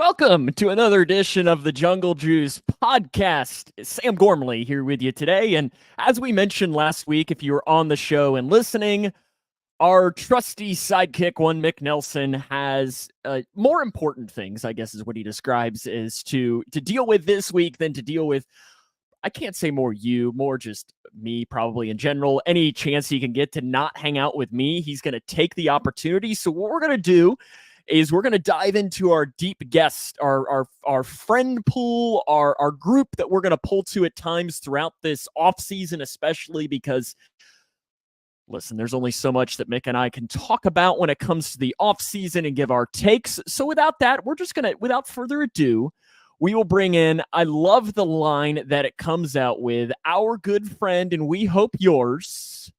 Welcome to another edition of the Jungle Juice podcast. Sam Gormley here with you today. And as we mentioned last week, if you were on the show and listening, our trusty sidekick, one Mick Nelson, has more important things, I guess is what he describes, is to deal with this week than to deal with, I can't say more just me probably in general. Any chance he can get to not hang out with me, he's going to take the opportunity. So what we're going to do is we're going to dive into our deep guest, our friend pool, our group that we're going to pull to at times throughout this offseason, especially because, listen, there's only so much that Mick and I can talk about when it comes to the offseason and give our takes. So without that, we're just going to, without further ado, we will bring in, I love the line that it comes out with, our good friend, and we hope yours,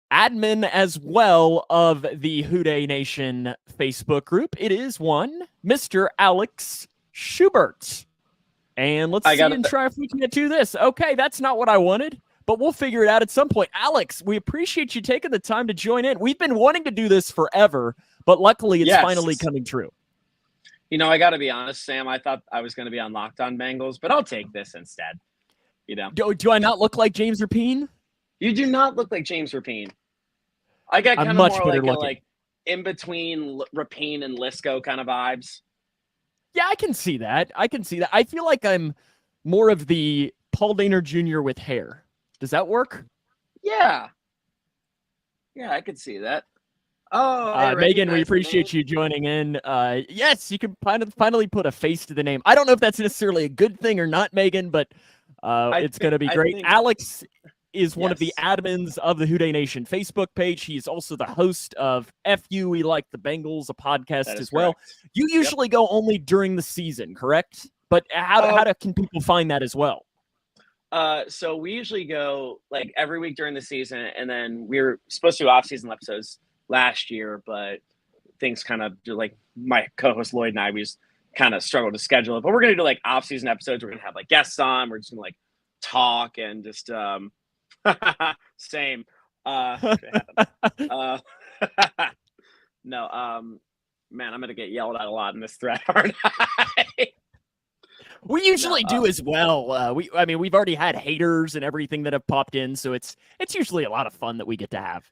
admin as well of the Houday Nation Facebook group. It is one, Mr. Alex Schubert. And let's see and try if we can get to this. Okay, that's not what I wanted, but we'll figure it out at some point. Alex, we appreciate you taking the time to join in. We've been wanting to do this forever, but luckily it's finally coming true. You know, I got to be honest, Sam. I thought I was going to be on Locked On Bengals, but I'll take this instead. You know, do I not look like James Rapine? You do not look like James Rapine. I got kind of more like in between Rapine and Lisco kind of vibes. Yeah, I can see that. I feel like I'm more of the Paul Dehner Jr. with hair. Does that work? Yeah. Yeah, I could see that. Oh, Megan, we appreciate you joining in. Yes, you can finally put a face to the name. I don't know if that's necessarily a good thing or not, Megan, but it's going to be great. Alex is one of the admins of the Houday Nation Facebook page. He is also the host of FU We Like the Bengals, a podcast as well. Correct. You usually go only during the season, correct? But how can people find that as well? So we usually go like every week during the season, and then we were supposed to do off-season episodes last year, but things kind of like my co-host Lloyd and I, we just kind of struggled to schedule it. But we're going to do like off-season episodes. We're going to have like guests on. We're just going to like talk and just same. No, man, I'm going to get yelled at a lot in this thread, aren't I? We usually do as well. We've already had haters and everything that have popped in, so it's usually a lot of fun that we get to have.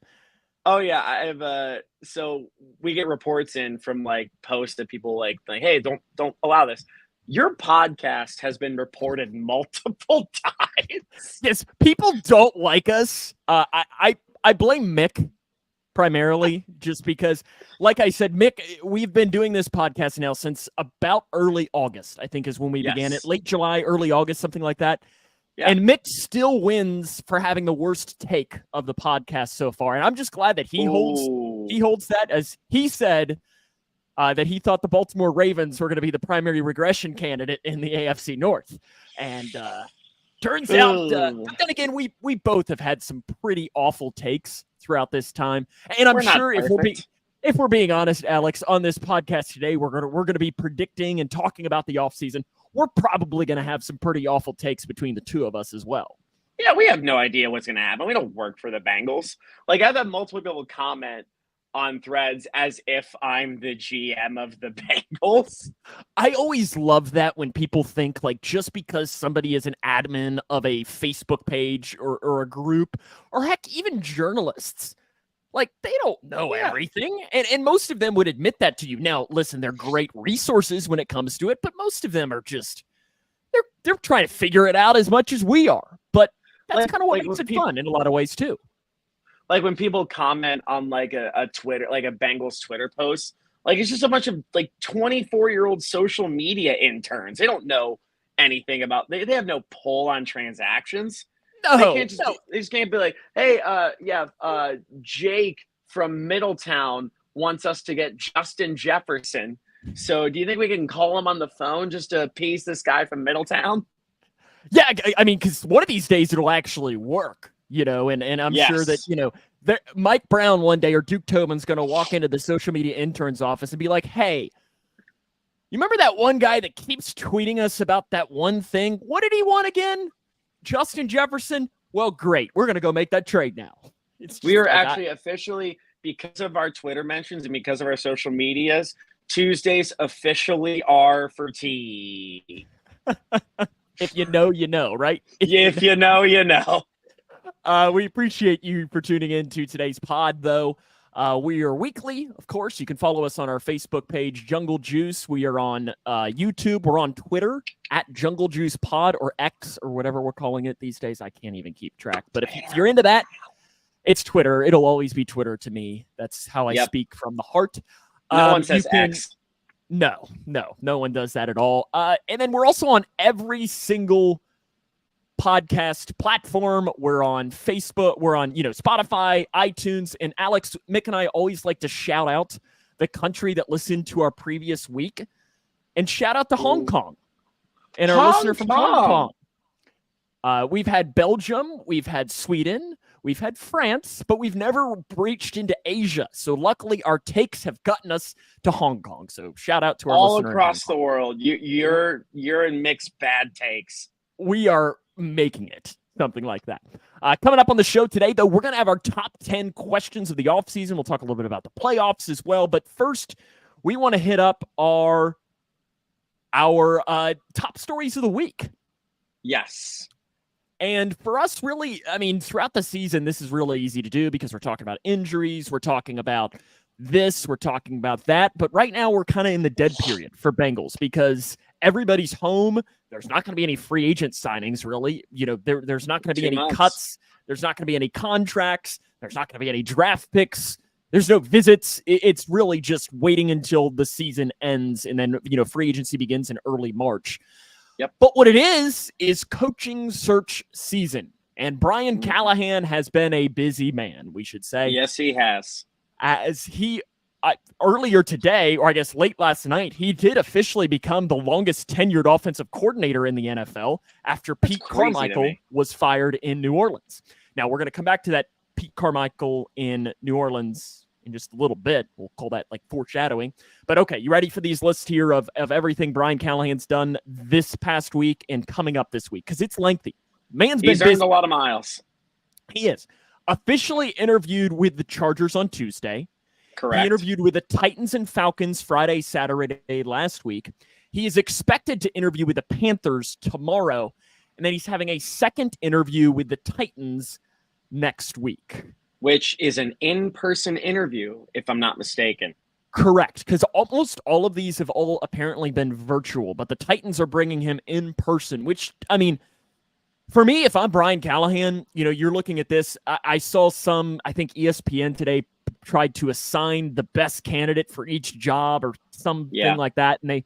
Oh yeah, I have. So we get reports in from like posts that people like, hey, don't allow this. Your podcast has been reported multiple times. Yes, people don't like us. I blame Mick primarily, just because, like I said, Mick, we've been doing this podcast now since about early August, I think is when we began it. Late July, early August, something like that. Yeah. And Mick still wins for having the worst take of the podcast so far. And I'm just glad that he holds that, as he said that he thought the Baltimore Ravens were going to be the primary regression candidate in the AFC North. And turns out, but then again, we both have had some pretty awful takes throughout this time. And I'm sure if we're being honest, Alex, on this podcast today, we're going to be predicting and talking about the offseason. We're probably going to have some pretty awful takes between the two of us as well. Yeah, we have no idea what's going to happen. We don't work for the Bengals. Like, I've had multiple people comment on threads as if I'm the GM of the Bengals. I always love that when people think, like, just because somebody is an admin of a Facebook page or a group, or heck, even journalists, like, they don't know everything. And most of them would admit that to you. Now, listen, they're great resources when it comes to it, but most of them are just, they're trying to figure it out as much as we are. But that's kind of what makes it fun in a lot of ways, too. Like, when people comment on, like, a Twitter, like a Bengals Twitter post, like, it's just a bunch of, like, 24-year-old social media interns. They don't know anything about, they have no pull on transactions. They just can't be like, hey, Jake from Middletown wants us to get Justin Jefferson. So do you think we can call him on the phone just to appease this guy from Middletown? Yeah, I mean, because one of these days it'll actually work, and I'm sure that, Mike Brown one day or Duke Tobin's going to walk into the social media intern's office and be like, hey, you remember that one guy that keeps tweeting us about that one thing? What did he want again? Justin Jefferson? Well, great. We're going to go make that trade now. We are actually officially, because of our Twitter mentions and because of our social medias, Tuesdays officially are for tea. If you know, you know, right? If you know, you know. We appreciate you for tuning in to today's pod, though. We are weekly, of course. You can follow us on our Facebook page, Jungle Juice. We are on YouTube. We're on Twitter at Jungle Juice Pod or X or whatever we're calling it these days. I can't even keep track. But if you're into that, it's Twitter. It'll always be Twitter to me. That's how I speak from the heart. No one says X. No one does that at all. And then we're also on every single podcast platform. We're on Facebook. We're on, Spotify, iTunes, and Alex, Mick, and I always like to shout out the country that listened to our previous week, and shout out to Hong Kong and our listener from Hong Kong. We've had Belgium, we've had Sweden, we've had France, but we've never breached into Asia. So luckily, our takes have gotten us to Hong Kong. So shout out to our all listener across the world. You're in mixed bad takes. We are making it, something like that. Coming up on the show today, though, we're going to have our top 10 questions of the offseason. We'll talk a little bit about the playoffs as well. But first, we want to hit up our top stories of the week. Yes. And for us, really, throughout the season, this is really easy to do because we're talking about injuries. We're talking about this. We're talking about that. But right now, we're kind of in the dead period for Bengals because everybody's home. There's not going to be any free agent signings, really. There's not going to be any cuts. There's not going to be any contracts. There's not going to be any draft picks. There's no visits. It's really just waiting until the season ends, and then, free agency begins in early March. Yep. But what it is coaching search season. And Brian Callahan has been a busy man, we should say. Yes, he has. As earlier today, or I guess late last night, he did officially become the longest tenured offensive coordinator in the NFL after Pete Carmichael was fired in New Orleans. Now, we're going to come back to that Pete Carmichael in New Orleans in just a little bit. We'll call that like foreshadowing. But okay, you ready for these lists here of everything Brian Callahan's done this past week and coming up this week? Because it's lengthy. He's earned a lot of miles. He is. Officially interviewed with the Chargers on Tuesday. Correct. He interviewed with the Titans and Falcons Friday, Saturday last week. He is expected to interview with the Panthers tomorrow, and then he's having a second interview with the Titans next week. Which is an in-person interview, if I'm not mistaken. Correct, because almost all of these have all apparently been virtual, but the Titans are bringing him in person, which, for me, if I'm Brian Callahan, you're looking at this. I saw I think ESPN today tried to assign the best candidate for each job or something like that. And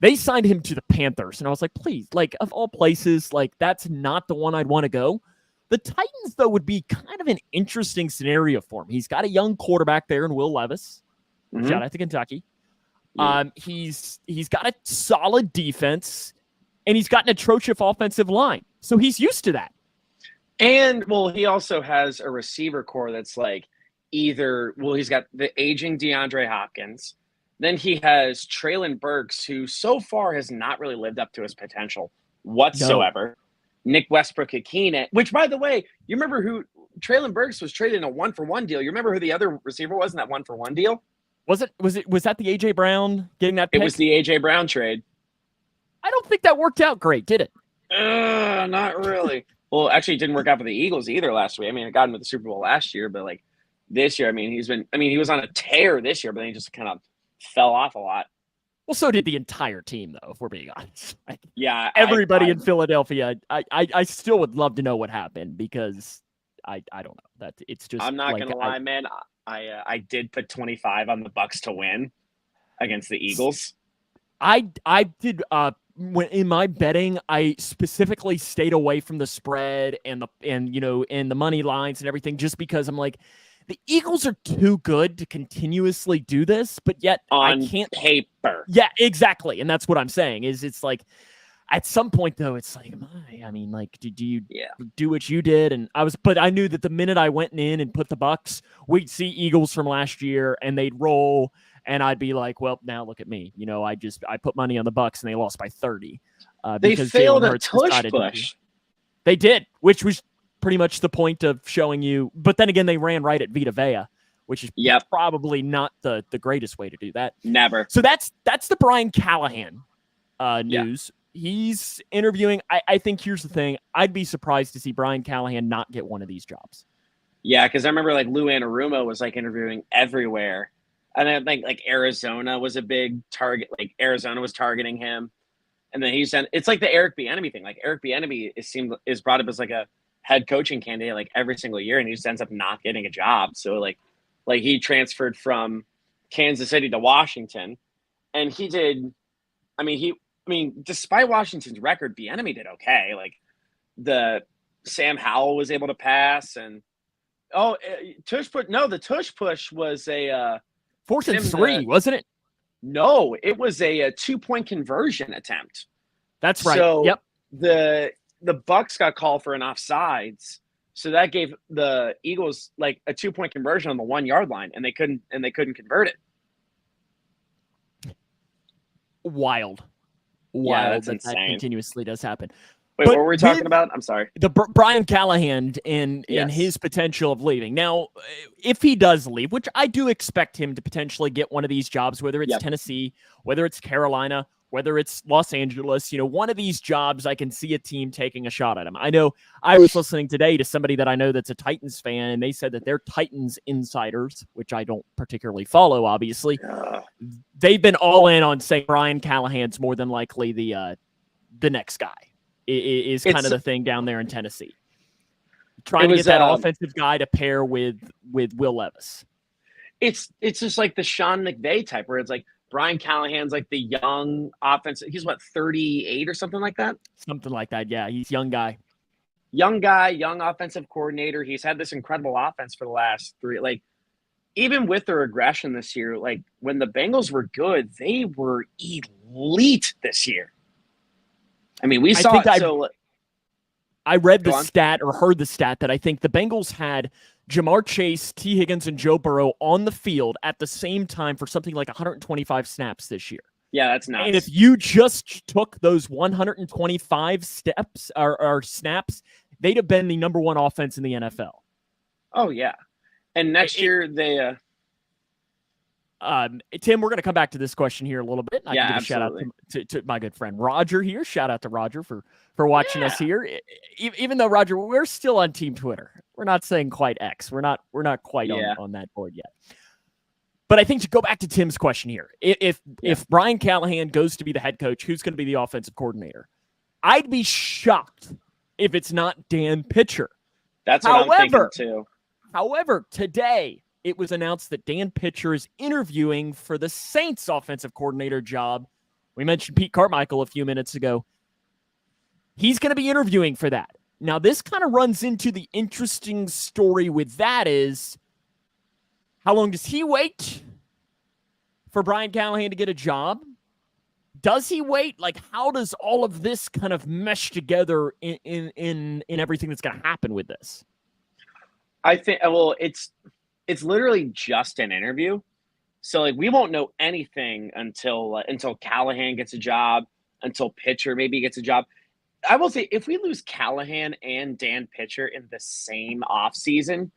they signed him to the Panthers. And I was like, please, of all places, that's not the one I'd want to go. The Titans, though, would be kind of an interesting scenario for him. He's got a young quarterback there in Will Levis. Mm-hmm. Shout out to Kentucky. Yeah. He's got a solid defense, and he's got an atrocious offensive line. So he's used to that. And, he also has a receiver core that's he's got the aging DeAndre Hopkins. Then he has Treylon Burks, who so far has not really lived up to his potential whatsoever. No. Nick Westbrook-Ikine, which, by the way, you remember who Treylon Burks was traded in a 1-for-1 deal. You remember who the other receiver was in that 1-for-1 deal? Was that the A.J. Brown getting that pick? It was the A.J. Brown trade. I don't think that worked out great, did it? Not really. Well, actually, it didn't work out for the Eagles either last week. It got him to the Super Bowl last year, but this year, he was on a tear this year, but then he just kind of fell off a lot. Well, so did the entire team, though, if we're being honest. Yeah. Everybody in Philadelphia, I still would love to know what happened because I don't know. That it's just. I'm not going to lie, man. I did put 25 on the Bucs to win against the Eagles. I did when in my betting, I specifically stayed away from the spread and the money lines and everything just because I'm like, the Eagles are too good to continuously do this, but yet on I can't paper. Yeah, exactly. And that's what I'm saying is it's like at some point though, it's like, do you do what you did? But I knew that the minute I went in and put the Bucs, we'd see Eagles from last year and they'd roll. And I'd be like, well, now look at me. I put money on the Bucs and they lost by 30. They failed a tush push. They did, which was pretty much the point of showing you. But then again, they ran right at Vita Vea, which is Yep. probably not the greatest way to do that. Never. So that's the Brian Callahan news. He's interviewing. I think here's the thing. I'd be surprised to see Brian Callahan not get one of these jobs. Yeah, because I remember like Lou Anarumo was like interviewing everywhere. And I think like Arizona was a big target. Like Arizona was targeting him. And then it's like the Eric Bieniemy thing. Like Eric Bieniemy is brought up as like a head coaching candidate like every single year, and he just ends up not getting a job. So like he transferred from Kansas City to Washington, and he did. I mean, despite Washington's record, Bieniemy did okay. Like the Sam Howell was able to pass, and the tush push was a 4th and 3, wasn't it? No, it was a 2-point conversion attempt. That's right. So yep. The Bucks got called for an offsides, so that gave the Eagles like a 2-point conversion on the 1-yard line, and they couldn't convert it. Wild. Yeah, that's that insane. That continuously does happen. Wait, what were we talking about? I'm sorry. The Brian Callahan and his potential of leaving. Now, if he does leave, which I do expect him to potentially get one of these jobs, whether it's Tennessee, whether it's Carolina, whether it's Los Angeles, one of these jobs, I can see a team taking a shot at him. I know I was listening today to somebody that I know that's a Titans fan, and they said that they're Titans insiders, which I don't particularly follow, obviously. They've been all in on saying Brian Callahan's more than likely the next guy. Is kind of the thing down there in Tennessee. Trying to get that offensive guy to pair with Will Levis. It's just like the Sean McVay type, where it's like Brian Callahan's like the young offensive. He's 38 or something like that? Something like that, yeah. He's young guy. Young offensive coordinator. He's had this incredible offense for the last 3. Like, even with the regression this year, like when the Bengals were good, they were elite this year. I mean, we saw it. I read the stat or heard the stat that I think the Bengals had Jamar Chase, T. Higgins, and Joe Burrow on the field at the same time for something like 125 snaps this year. Yeah, that's nuts. And if you just took those 125 steps or snaps, they'd have been the number 1 offense in the NFL. Oh, yeah. And next year they Tim, we're going to come back to this question here a little bit. I can give absolutely. a shout out to my good friend Roger here. Shout out to Roger for watching us here. Even though, Roger, we're still on Team Twitter. We're not saying quite X. We're not quite on that board yet. But I think to go back to Tim's question here, if Brian Callahan goes to be the head coach, who's going to be the offensive coordinator? I'd be shocked if it's not Dan Pitcher. That's what I'm thinking too. However, today, it was announced that Dan Pitcher is interviewing for the Saints offensive coordinator job. We mentioned Pete Carmichael a few minutes ago. He's going to be interviewing for that. Now, this kind of runs into the interesting story with that is, how long does he wait for Brian Callahan to get a job? Does he wait? Like, how does all of this kind of mesh together in everything that's going to happen with this? I think, it's literally just an interview. So like we won't know anything until Callahan gets a job, until Pitcher maybe gets a job. I will say if we lose Callahan and Dan Pitcher in the same offseason,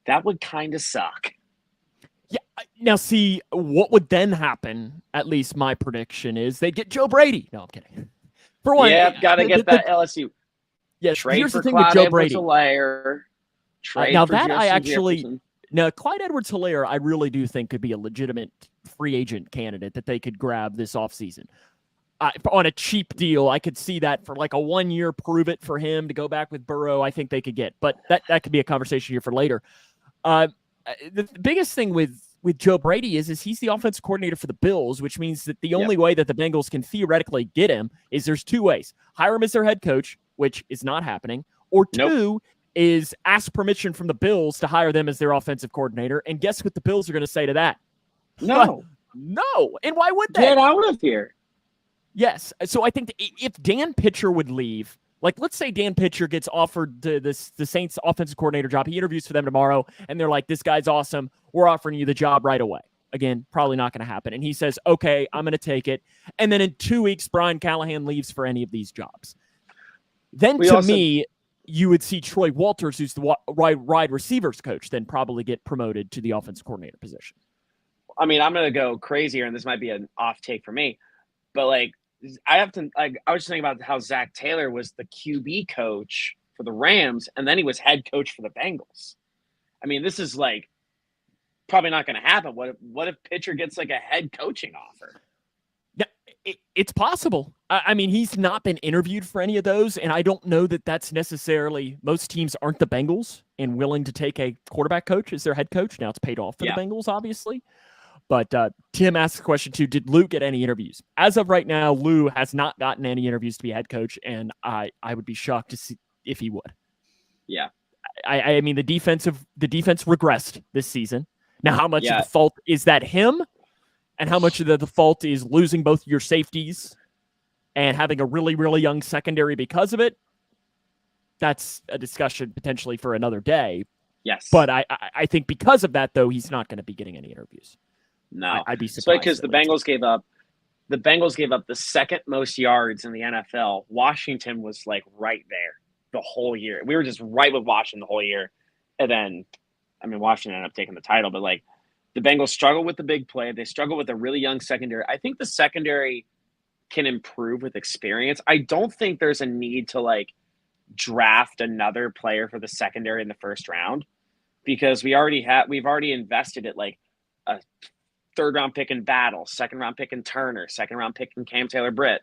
that would kind of suck. Yeah. Now see, what would then happen, at least my prediction is they'd get Joe Brady. No, I'm kidding. For one, gotta get that LSU. Yes, trade here's for the thing Clyde with Joe Brady. Now that I actually Jefferson. Now, Clyde Edwards-Helaire, I really do think could be a legitimate free agent candidate that they could grab this offseason. On a cheap deal, I could see that for like a 1-year prove it for him to go back with Burrow. I think they could get, but that could be a conversation here for later. The biggest thing with Joe Brady is he's the offensive coordinator for the Bills, which means that the only way that the Bengals can theoretically get him is there's 2 ways. Hire him as their head coach, which is not happening, or 2 is ask permission from the Bills to hire them as their offensive coordinator. And guess what the Bills are going to say to that? No. No. And why would they? Get out of here. Yes. So I think if Dan Pitcher would leave, like let's say Dan Pitcher gets offered the Saints offensive coordinator job. He interviews for them tomorrow, and they're like, this guy's awesome. We're offering you the job right away. Again, probably not going to happen. And he says, okay, I'm going to take it. And then in 2 weeks, Brian Callahan leaves for any of these jobs. Then you would see Troy Walters, who's the wide receivers coach, then probably get promoted to the offensive coordinator position. I mean, I'm going to go crazier, and this might be an off take for me, but like, I was just thinking about how Zach Taylor was the QB coach for the Rams, and then he was head coach for the Bengals. I mean, this is like probably not going to happen. What if pitcher gets like a head coaching offer? Yeah, it's possible. I mean, he's not been interviewed for any of those, and I don't know that that's necessarily – most teams aren't the Bengals and willing to take a quarterback coach as their head coach. Now it's paid off for the Bengals, obviously. But Tim asked a question, too, did Lou get any interviews? As of right now, Lou has not gotten any interviews to be head coach, and I would be shocked to see if he would. Yeah. I mean, the defense regressed this season. Now, how much of the fault is that him? And how much of the fault is losing both your safeties and having a really, really young secondary because of it? That's a discussion potentially for another day. Yes. But I think because of that, though, he's not going to be getting any interviews. No. I'd be surprised. Because the Bengals gave up the second most yards in the NFL. Washington was like right there the whole year. We were just right with Washington the whole year. And then, I mean, Washington ended up taking the title, but like, the Bengals struggle with the big play. They struggle with a really young secondary. I think the secondary can improve with experience. I don't think there's a need to like draft another player for the secondary in the first round, because we've already invested at like a third round pick in Battle, second round pick in Turner, second round pick in Cam Taylor-Britt,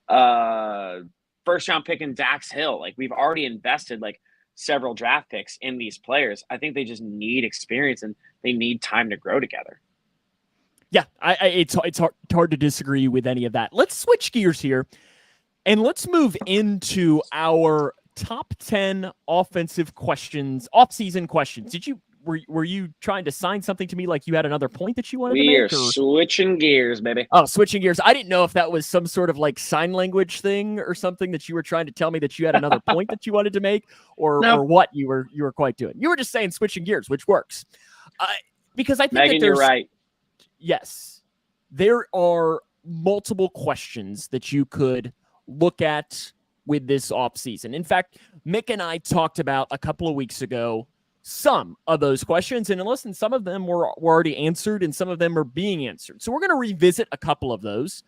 first round pick in Dax Hill. Like, we've already invested like several draft picks in these players. I think they just need experience and they need time to grow together. Yeah, it's hard to disagree with any of that. Let's switch gears here, and let's move into our top 10 offensive questions, off-season questions. Were you trying to sign something to me like you had another point that you wanted to make? We are switching gears, baby. Oh, switching gears. I didn't know if that was some sort of like sign language thing or something that you were trying to tell me that you had another point that you wanted to make, or what you were quite doing. You were just saying switching gears, which works. Because I think Megan, that you're right. Yes. There are multiple questions that you could look at with this offseason. In fact, Mick and I talked about a couple of weeks ago some of those questions, and listen, some of them were already answered and some of them are being answered. So we're going to revisit a couple of those,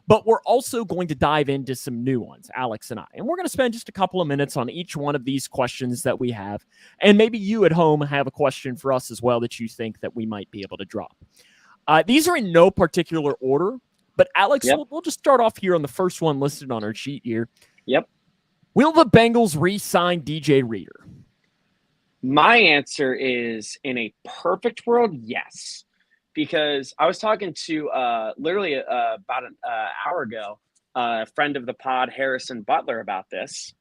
but we're also going to dive into some new ones, Alex and I. And we're going to spend just a couple of minutes on each one of these questions that we have. And maybe you at home have a question for us as well that you think that we might be able to drop. These are in no particular order, but Alex, we'll just start off here on the first one listed on our sheet here. Yep. Will the Bengals re-sign DJ Reader? My answer is, in a perfect world, yes. Because I was talking to literally about an hour ago, a friend of the pod, Harrison Butler, about this,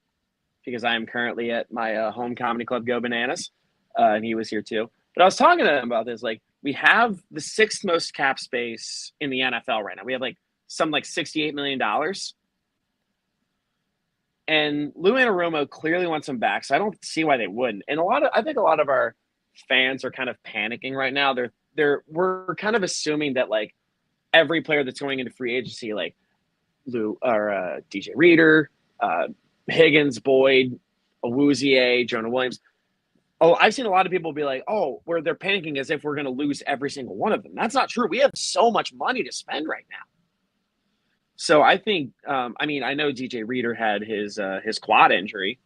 because I am currently at my home comedy club, Go Bananas, and he was here too. But I was talking to him about this. Like, we have the sixth most cap space in the NFL right now. We have like $68 million. And Lou Anarumo clearly wants him back, so I don't see why they wouldn't. And I think a lot of our fans are kind of panicking right now. We're kind of assuming that like every player that's going into free agency, like Lou or DJ Reader, Higgins, Boyd, Awuzie, Jonah Williams. Oh, I've seen a lot of people be like, "Oh, where they're panicking as if we're going to lose every single one of them." That's not true. We have so much money to spend right now. So I think, I know DJ Reader had his quad injury,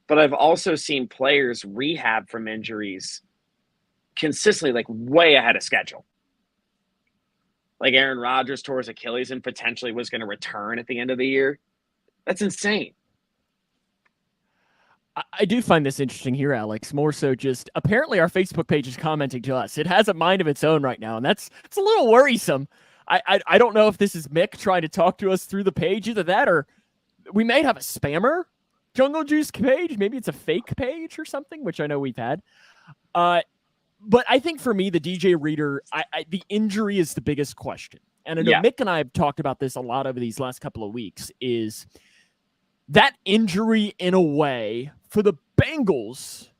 but I've also seen players rehab from injuries consistently, like way ahead of schedule. Like Aaron Rodgers tore his Achilles and potentially was going to return at the end of the year. That's insane. I do find this interesting here, Alex, more so just apparently our Facebook page is commenting to us. It has a mind of its own right now, and it's a little worrisome. I don't know if this is Mick trying to talk to us through the page, either that or we may have a spammer Jungle Juice page. Maybe it's a fake page or something, which I know we've had. But I think for me, the DJ Reader, the injury is the biggest question. And I know Mick and I have talked about this a lot over these last couple of weeks, is that injury in a way for the Bengals,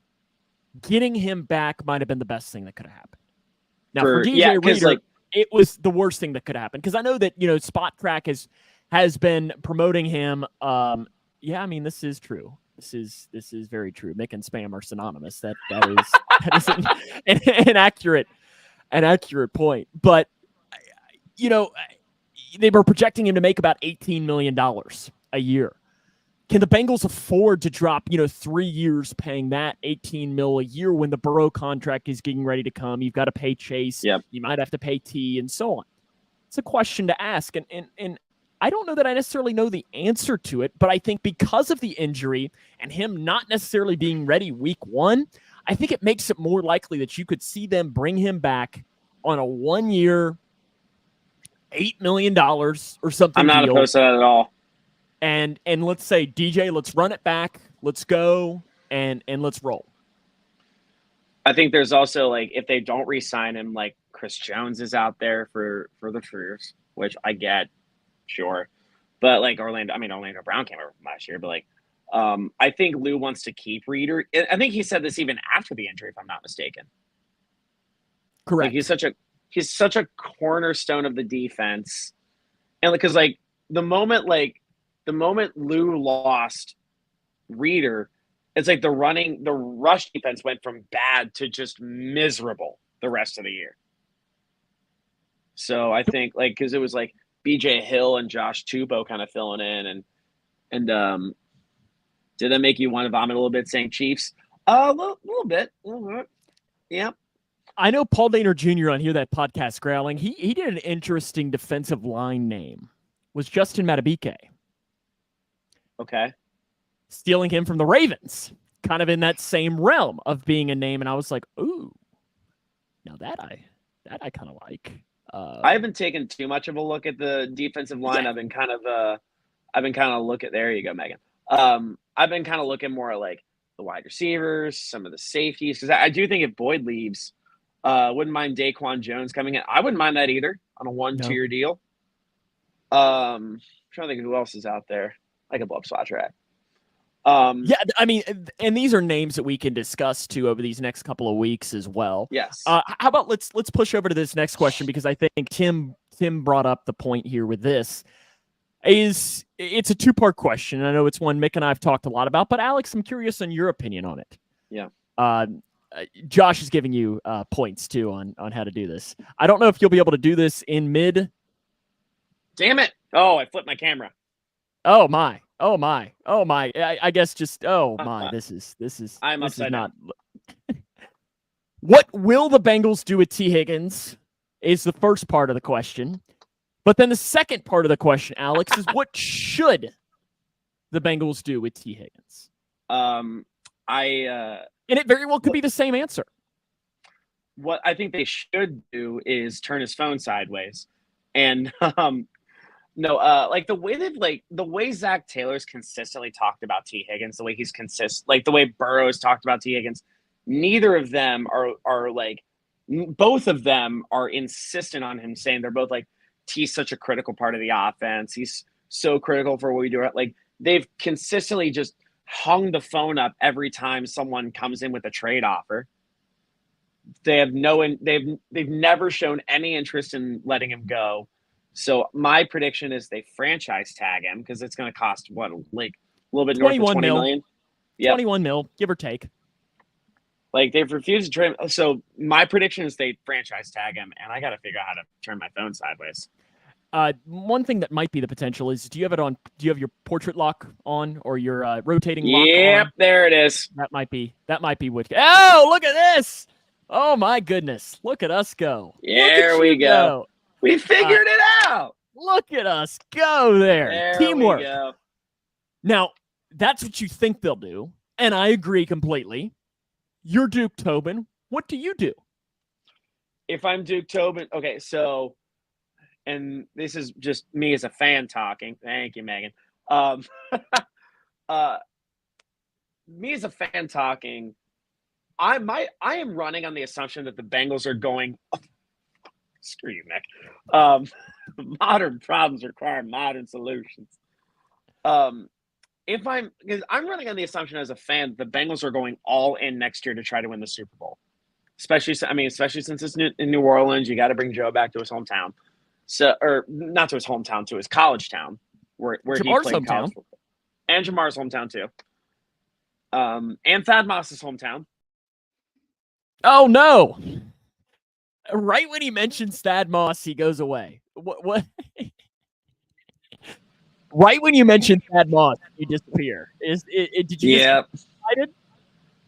getting him back might have been the best thing that could have happened. Now for DJ Reader, it was the worst thing that could happen, because I know that, Spot Track has been promoting him. This is true. This is very true. Mick and spam are synonymous. That is an accurate point. But they were projecting him to make about $18 million a year. Can the Bengals afford to drop, 3 years paying that $18 million a year when the Burrow contract is getting ready to come? You've got to pay Chase. Yep. You might have to pay T and so on. It's a question to ask. And I don't know that I necessarily know the answer to it, but I think because of the injury and him not necessarily being ready week 1, I think it makes it more likely that you could see them bring him back on a 1-year, $8 million or something. I'm not deal. opposed to that at all. And let's say, DJ, let's run it back. Let's go and let's roll. I think there's also, like, if they don't re-sign him, like Chris Jones is out there for the Cougars, which I get, sure. But like Orlando Brown came over last year, but like I think Lou wants to keep Reeder. I think he said this even after the injury, if I'm not mistaken. Correct. Like he's such a cornerstone of the defense. And because the moment Lou lost Reeder, it's like the rush defense went from bad to just miserable the rest of the year. So I think because it was like BJ Hill and Josh Tupou kind of filling in and did that make you want to vomit a little bit saying Chiefs? A little bit. Yeah. I know Paul Dehner Jr. on Hear That Podcast growling. He did an interesting defensive line name. Was Justin Madubuike. Okay. Stealing him from the Ravens. Kind of in that same realm of being a name. And I was like, ooh, now that I kind of like. I haven't taken too much of a look at the defensive line. Yeah. I've been kind of looking. There you go, Megan. I've been kind of looking more at like the wide receivers, some of the safeties, because I do think if Boyd leaves, wouldn't mind Daquan Jones coming in. I wouldn't mind that either on a 1-2-year deal. I'm trying to think of who else is out there. I could blow up Swatrack. Yeah, I mean, and these are names that we can discuss too over these next couple of weeks as well. Yes. How about let's push over to this next question, because I think Tim brought up the point here with this. It's a 2-part question. I know it's one Mick and I have talked a lot about, but Alex, I'm curious on your opinion on it. Yeah. Josh is giving you points too on how to do this. I don't know if you'll be able to do this in mid. Damn it! Oh, I flipped my camera. Oh my! I guess just my. This is. I'm this upside is not. What will the Bengals do with T. Higgins? Is the first part of the question. But then the second part of the question, Alex, is what should the Bengals do with T. Higgins? And it very well could be the same answer. What I think they should do is turn his phone sideways. And like the way Zach Taylor's consistently talked about T. Higgins, the way he's like the way Burrow's talked about T. Higgins, neither of them are like, both of them are insistent on him saying they're both like, T's such a critical part of the offense. He's so critical for what we do. Like they've consistently just hung the phone up every time someone comes in with a trade offer. They've never shown any interest in letting him go. So my prediction is they franchise tag him because it's going to cost what, like a little bit north of 20 million. Yep. 21 mil, give or take. Like they've refused to trade him. So my prediction is they franchise tag him, and I got to figure out how to turn my phone sideways. One thing that might be the potential is, do you have it on? Do you have your portrait lock on or your rotating lock on? Yep, there it is. That might be what. Oh, look at this! Oh my goodness! Look at us go! There we go. We figured it out. Look at us go there. Teamwork. We go. Now that's what you think they'll do, and I agree completely. You're Duke Tobin. What do you do? If I'm Duke Tobin, okay, so, and this is just me as a fan talking. Thank you, Megan. Me as a fan talking, I am running on the assumption that the Bengals are going. Screw you, Mick. Modern problems require modern solutions. Because I'm running on the assumption as a fan that the Bengals are going all in next year to try to win the Super Bowl. Especially since it's in New Orleans, you got to bring Joe back to his hometown. So, or not to his hometown, to his college town, where he played college football. And Jamar's hometown too. And Thad Moss's hometown. Oh no! Right when he mentions Thad Moss, he goes away. What? Right when you mention Thad Moss, you disappear. Did you just get excited?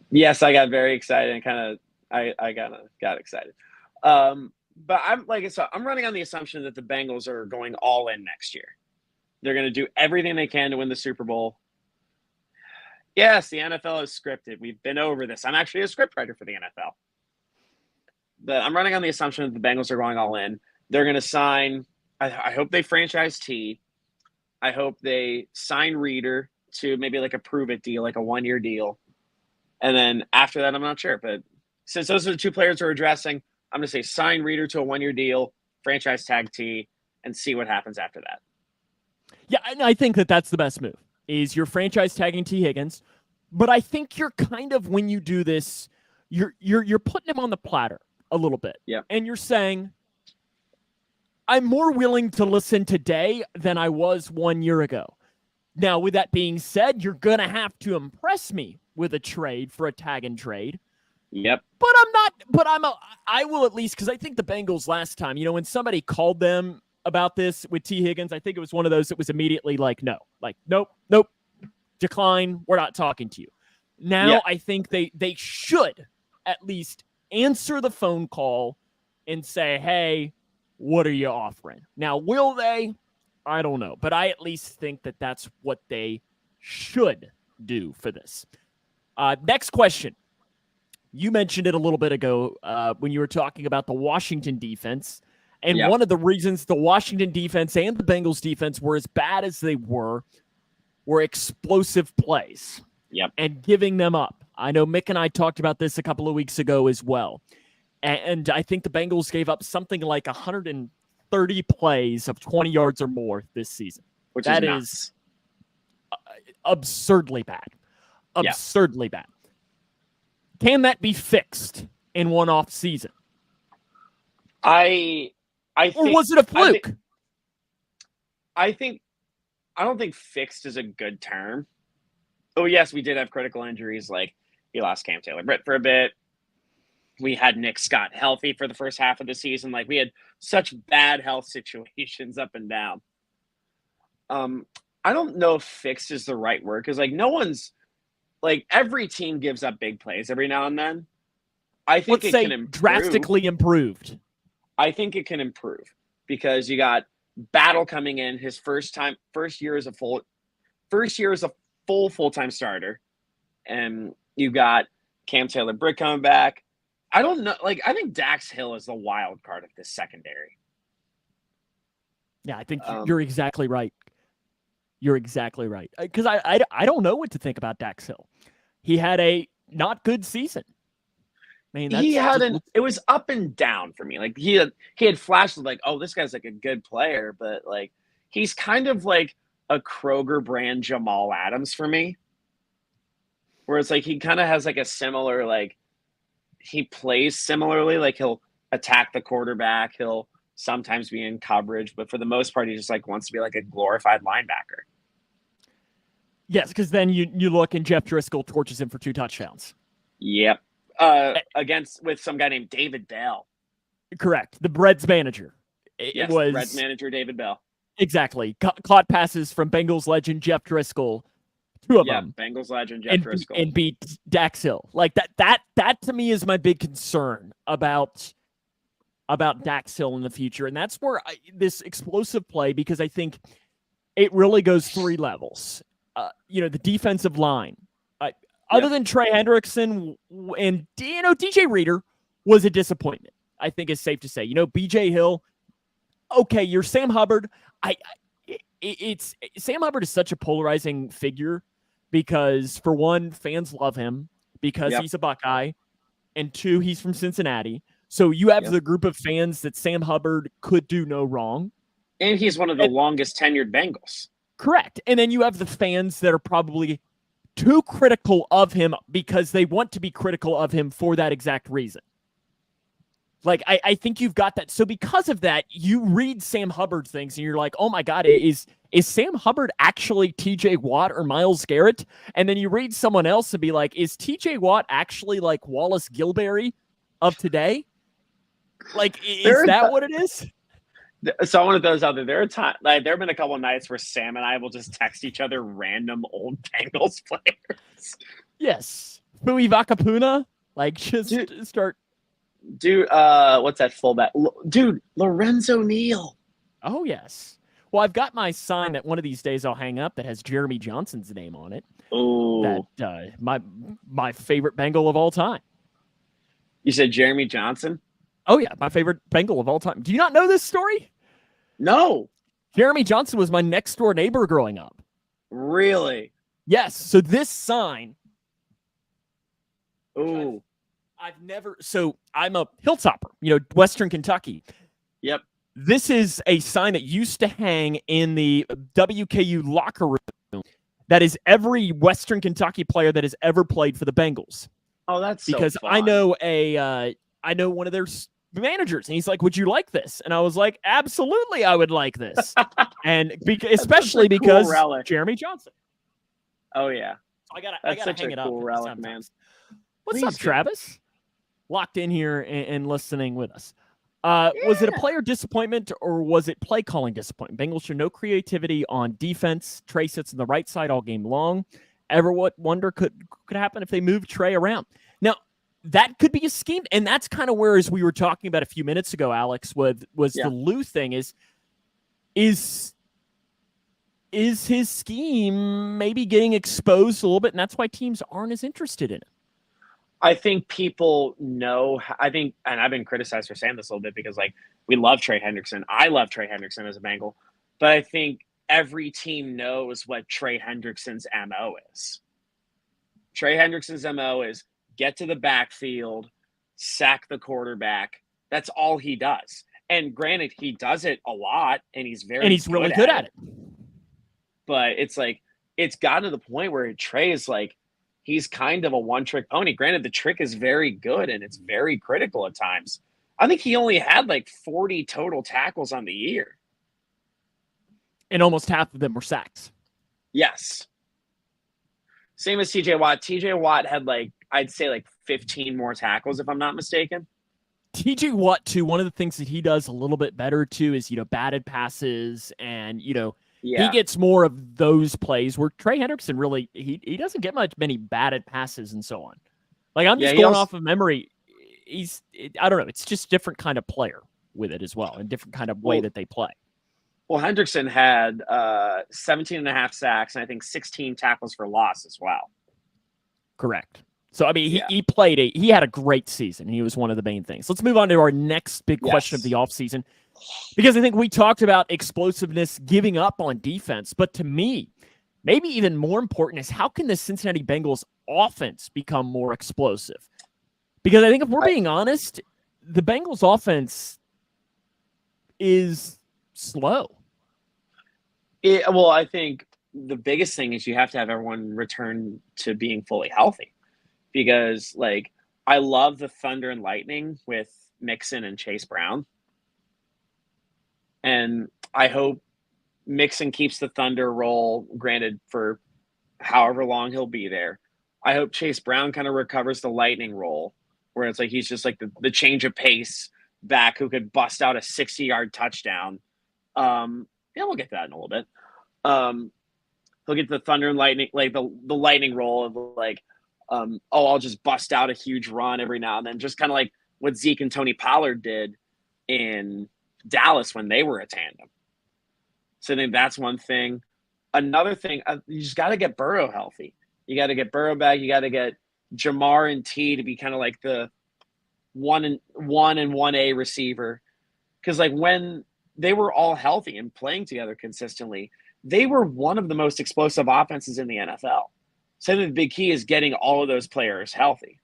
Yes, I got very excited and I got excited. But I'm running on the assumption that the Bengals are going all in next year. They're going to do everything they can to win the Super Bowl. Yes, the NFL is scripted. We've been over this. I'm actually a scriptwriter for the NFL. But I'm running on the assumption that the Bengals are going all in. They're going to sign. I hope they franchise T. I hope they sign Reader to maybe like a prove-it deal, like a 1-year deal. And then after that, I'm not sure. But since those are the two players we're addressing, I'm going to say sign Reader to a 1-year deal, franchise tag T, and see what happens after that. Yeah, and I think that that's the best move, is you're franchise tagging T. Higgins. But I think you're kind of, when you do this, you're putting him on the platter a little bit. Yeah. And you're saying, I'm more willing to listen today than I was 1 year ago. Now, with that being said, you're going to have to impress me with a trade for a tag and trade. Yep. But I will at least, because I think the Bengals last time, when somebody called them about this with T. Higgins, I think it was one of those that was immediately like, no, like, nope, decline. We're not talking to you. Now, I think they should at least answer the phone call and say, hey, what are you offering? Now, will they? I don't know. But I at least think that that's what they should do for this. Next question. You mentioned it a little bit ago when you were talking about the Washington defense. And one of the reasons the Washington defense and the Bengals defense were as bad as they were explosive plays. Yep. And giving them up. I know Mick and I talked about this a couple of weeks ago as well. And I think the Bengals gave up something like 130 plays of 20 yards or more this season. Which is absurdly bad. Absurdly bad. Can that be fixed in one off season? I think, or was it a fluke? I don't think fixed is a good term. Oh, yes, we did have critical injuries. Like, we lost Cam Taylor-Britt for a bit. We had Nick Scott healthy for the first half of the season. Like, we had such bad health situations up and down. I don't know if fixed is the right word, because, like, no one's – like, every team gives up big plays every now and then. I think it can improve. Drastically improved. I think it can improve because you got Battle coming in his first year as a full-time starter, and you got Cam Taylor-Britt coming back. I don't know. Like, I think Dax Hill is the wild card of this secondary. Yeah, I think you're exactly right. You're exactly right. Because I don't know what to think about Dax Hill. He had a not good season. I mean, it was up and down for me. Like, he had flashes of like, oh, this guy's like a good player, but like he's kind of like a Kroger brand Jamal Adams for me. Where it's like he kind of has like a similar, like, he plays similarly. Like, he'll attack the quarterback, he'll sometimes be in coverage, but for the most part, he just like wants to be like a glorified linebacker. Yes, because then you look and Jeff Driscoll torches him for 2 touchdowns. Yep. With some guy named David Bell. Correct. The Reds manager. Reds manager David Bell. Exactly. Caught passes from Bengals legend Jeff Driscoll. 2 of them. Bengals legend Jeff Driscoll. And beat Dax Hill. Like that to me is my big concern about Dax Hill in the future. And that's where this explosive play, because I think it really goes 3 levels. The defensive line. Other than Trey Hendrickson and DJ Reader was a disappointment, I think is safe to say. BJ Hill, okay, you're Sam Hubbard. Sam Hubbard is such a polarizing figure because, for one, fans love him because he's a Buckeye, and 2, he's from Cincinnati. So you have the group of fans that Sam Hubbard could do no wrong. And he's one of the longest tenured Bengals. Correct. And then you have the fans that are probably too critical of him because they want to be critical of him for that exact reason. Like, I think you've got that. So because of that, you read Sam Hubbard things and you're like, oh my God, is is Sam Hubbard actually TJ Watt or Myles Garrett? And then you read someone else and be like, is TJ Watt actually like Wallace Gilberry of today? Like, is that what it is? So I want to throw this out there. There have been a couple of nights where Sam and I will just text each other random old Bengals players. Yes. Fui Vakapuna? Like, just start. Dude, what's that fullback? Dude, Lorenzo Neal. Oh, yes. Well, I've got my sign that one of these days I'll hang up that has Jeremy Johnson's name on it. Oh. That my favorite Bengal of all time. You said Jeremy Johnson? Oh, yeah, my favorite Bengal of all time. Do you not know this story? No. Jeremy Johnson was my next-door neighbor growing up. Really? Yes. So this sign. Ooh. I'm a hilltopper, Western Kentucky. Yep. This is a sign that used to hang in the WKU locker room. That is every Western Kentucky player that has ever played for the Bengals. Oh, that's because so fun. I know one of their managers, and he's like, "Would you like this?" And I was like, "Absolutely, I would like this." And especially because relic. Jeremy Johnson. Oh yeah, I gotta hang it up. Cool relic, man. What's up, Travis? Locked in here and listening with us. Was it a player disappointment or was it play calling disappointment? Bengals show no creativity on defense. Trey sits on the right side all game long. Ever wonder could happen if they move Trey around? Now, that could be a scheme, and that's kind of where, as we were talking about a few minutes ago, Alex, was the Lou thing is his scheme maybe getting exposed a little bit, and that's why teams aren't as interested in it. I think people know. And I've been criticized for saying this a little bit because, like, we love Trey Hendrickson. I love Trey Hendrickson as a Bengal, but I think every team knows what Trey Hendrickson's MO is. Trey Hendrickson's MO is get to the backfield, sack the quarterback. That's all he does. And granted, he does it a lot, and he's really good at it. But it's like it's gotten to the point where Trey is like, he's kind of a one-trick pony. Granted, the trick is very good, and it's very critical at times. I think he only had like 40 total tackles on the year. And almost half of them were sacks. Yes. Same as TJ Watt. TJ Watt had I'd say 15 more tackles, if I'm not mistaken. TJ Watt, too, one of the things that he does a little bit better, too, is, batted passes and, he gets more of those plays where Trey Hendrickson really, he doesn't get many batted passes and so on. Like, I'm just going off of memory. I don't know. It's just different kind of player with it as well, and different kind of way that they play. Well, Hendrickson had 17 and a half sacks and I think 16 tackles for loss as well. Correct. So, I mean, he had a great season. He was one of the main things. Let's move on to our next big question of the offseason, because I think we talked about explosiveness, giving up on defense. But to me, maybe even more important is how can the Cincinnati Bengals offense become more explosive? Because I think if we're being honest, the Bengals offense is slow. I think the biggest thing is you have to have everyone return to being fully healthy, because I love the Thunder and Lightning with Mixon and Chase Brown. And I hope Mixon keeps the Thunder role, granted, for however long he'll be there. I hope Chase Brown kind of recovers the Lightning role, where it's he's just the change of pace back who could bust out a 60-yard touchdown. We'll get to that in a little bit. He'll get the Thunder and Lightning, the Lightning role of I'll just bust out a huge run every now and then, just kind of like what Zeke and Tony Pollard did in Dallas when they were a tandem. So I think that's one thing. Another thing, you just got to get Burrow healthy. You got to get Burrow back. You got to get Jamar and T to be kind of like the 1A receiver. Because when they were all healthy and playing together consistently, they were one of the most explosive offenses in the NFL. So I think the big key is getting all of those players healthy.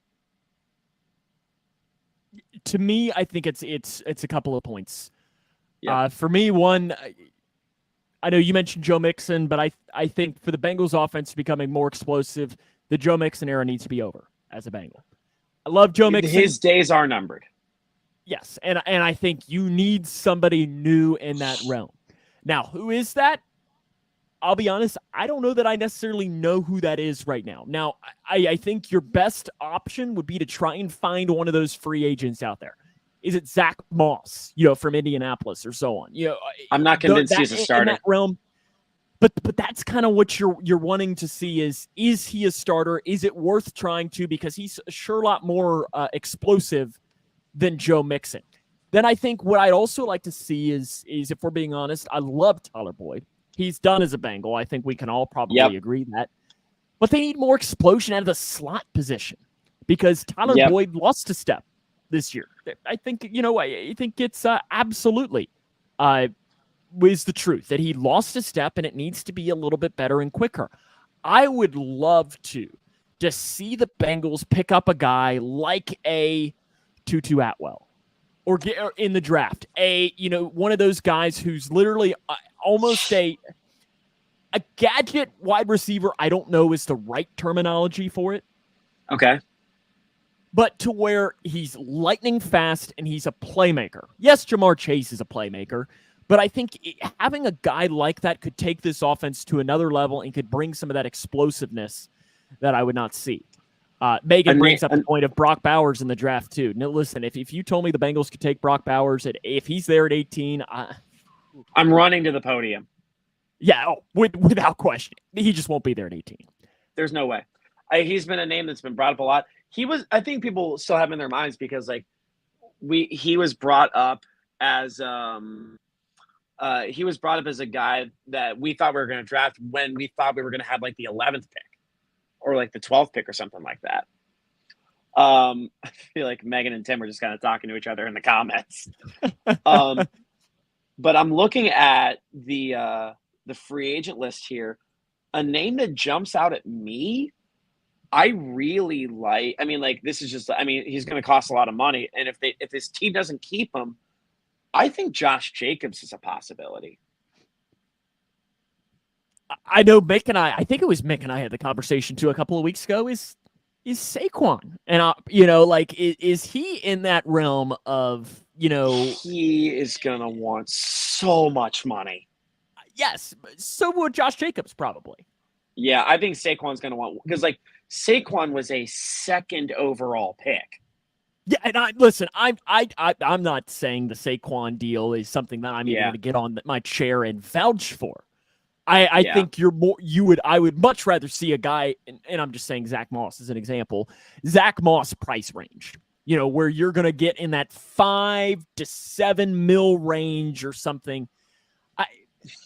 To me, I think it's a couple of points. Yeah. For me, one, I know you mentioned Joe Mixon, but I think for the Bengals offense becoming more explosive, the Joe Mixon era needs to be over as a Bengal. I love Joe Mixon. His days are numbered. Yes, and I think you need somebody new in that realm. Now, who is that? I'll be honest, I don't know that I necessarily know who that is right now. Now, I think your best option would be to try and find one of those free agents out there. Is it Zach Moss, from Indianapolis or so on? I'm not convinced he's a starter. In that realm. But that's kind of what you're wanting to see is he a starter? Is it worth trying to? Because he's sure a lot more explosive than Joe Mixon. Then I think what I'd also like to see is if we're being honest, I love Tyler Boyd. He's done as a Bengal. I think we can all probably agree that. But they need more explosion out of the slot position because Tyler Boyd lost a step this year. I think, I think it's absolutely is the truth that he lost a step and it needs to be a little bit better and quicker. I would love to see the Bengals pick up a guy like a Tutu Atwell or get in the draft, one of those guys who's literally almost a gadget wide receiver. I don't know is the right terminology for it. Okay. But to where he's lightning fast and he's a playmaker. Yes, Jamar Chase is a playmaker, but I think having a guy like that could take this offense to another level and could bring some of that explosiveness that I would not see. Megan brings up the point of Brock Bowers in the draft too. Now, listen, if you told me the Bengals could take Brock Bowers if he's there at 18, I'm running to the podium. Yeah, without question. He just won't be there at 18. There's no way. He's been a name that's been brought up a lot. I think people still have him in their minds because he was brought up as a guy that we thought we were going to draft when we thought we were going to have the 11th pick or the 12th pick or something like that. I feel like Megan and Tim were just kind of talking to each other in the comments. But I'm looking at the free agent list here. A name that jumps out at me, I really like. I mean, this is just. I mean, he's going to cost a lot of money, and if this team doesn't keep him, I think Josh Jacobs is a possibility. I know Mick and I think it was Mick and I had the conversation too a couple of weeks ago. Is Saquon, and is he in that realm of he is going to want so much money. Yes, so would Josh Jacobs probably. Yeah, I think Saquon's going to want because Saquon was a second overall pick. Yeah, and I'm not saying the Saquon deal is something that I'm even going to get on my chair and vouch for. I think I would much rather see a guy, and I'm just saying Zach Moss as an example, Zach Moss price range, where you're going to get in that $5 to $7 million range or something.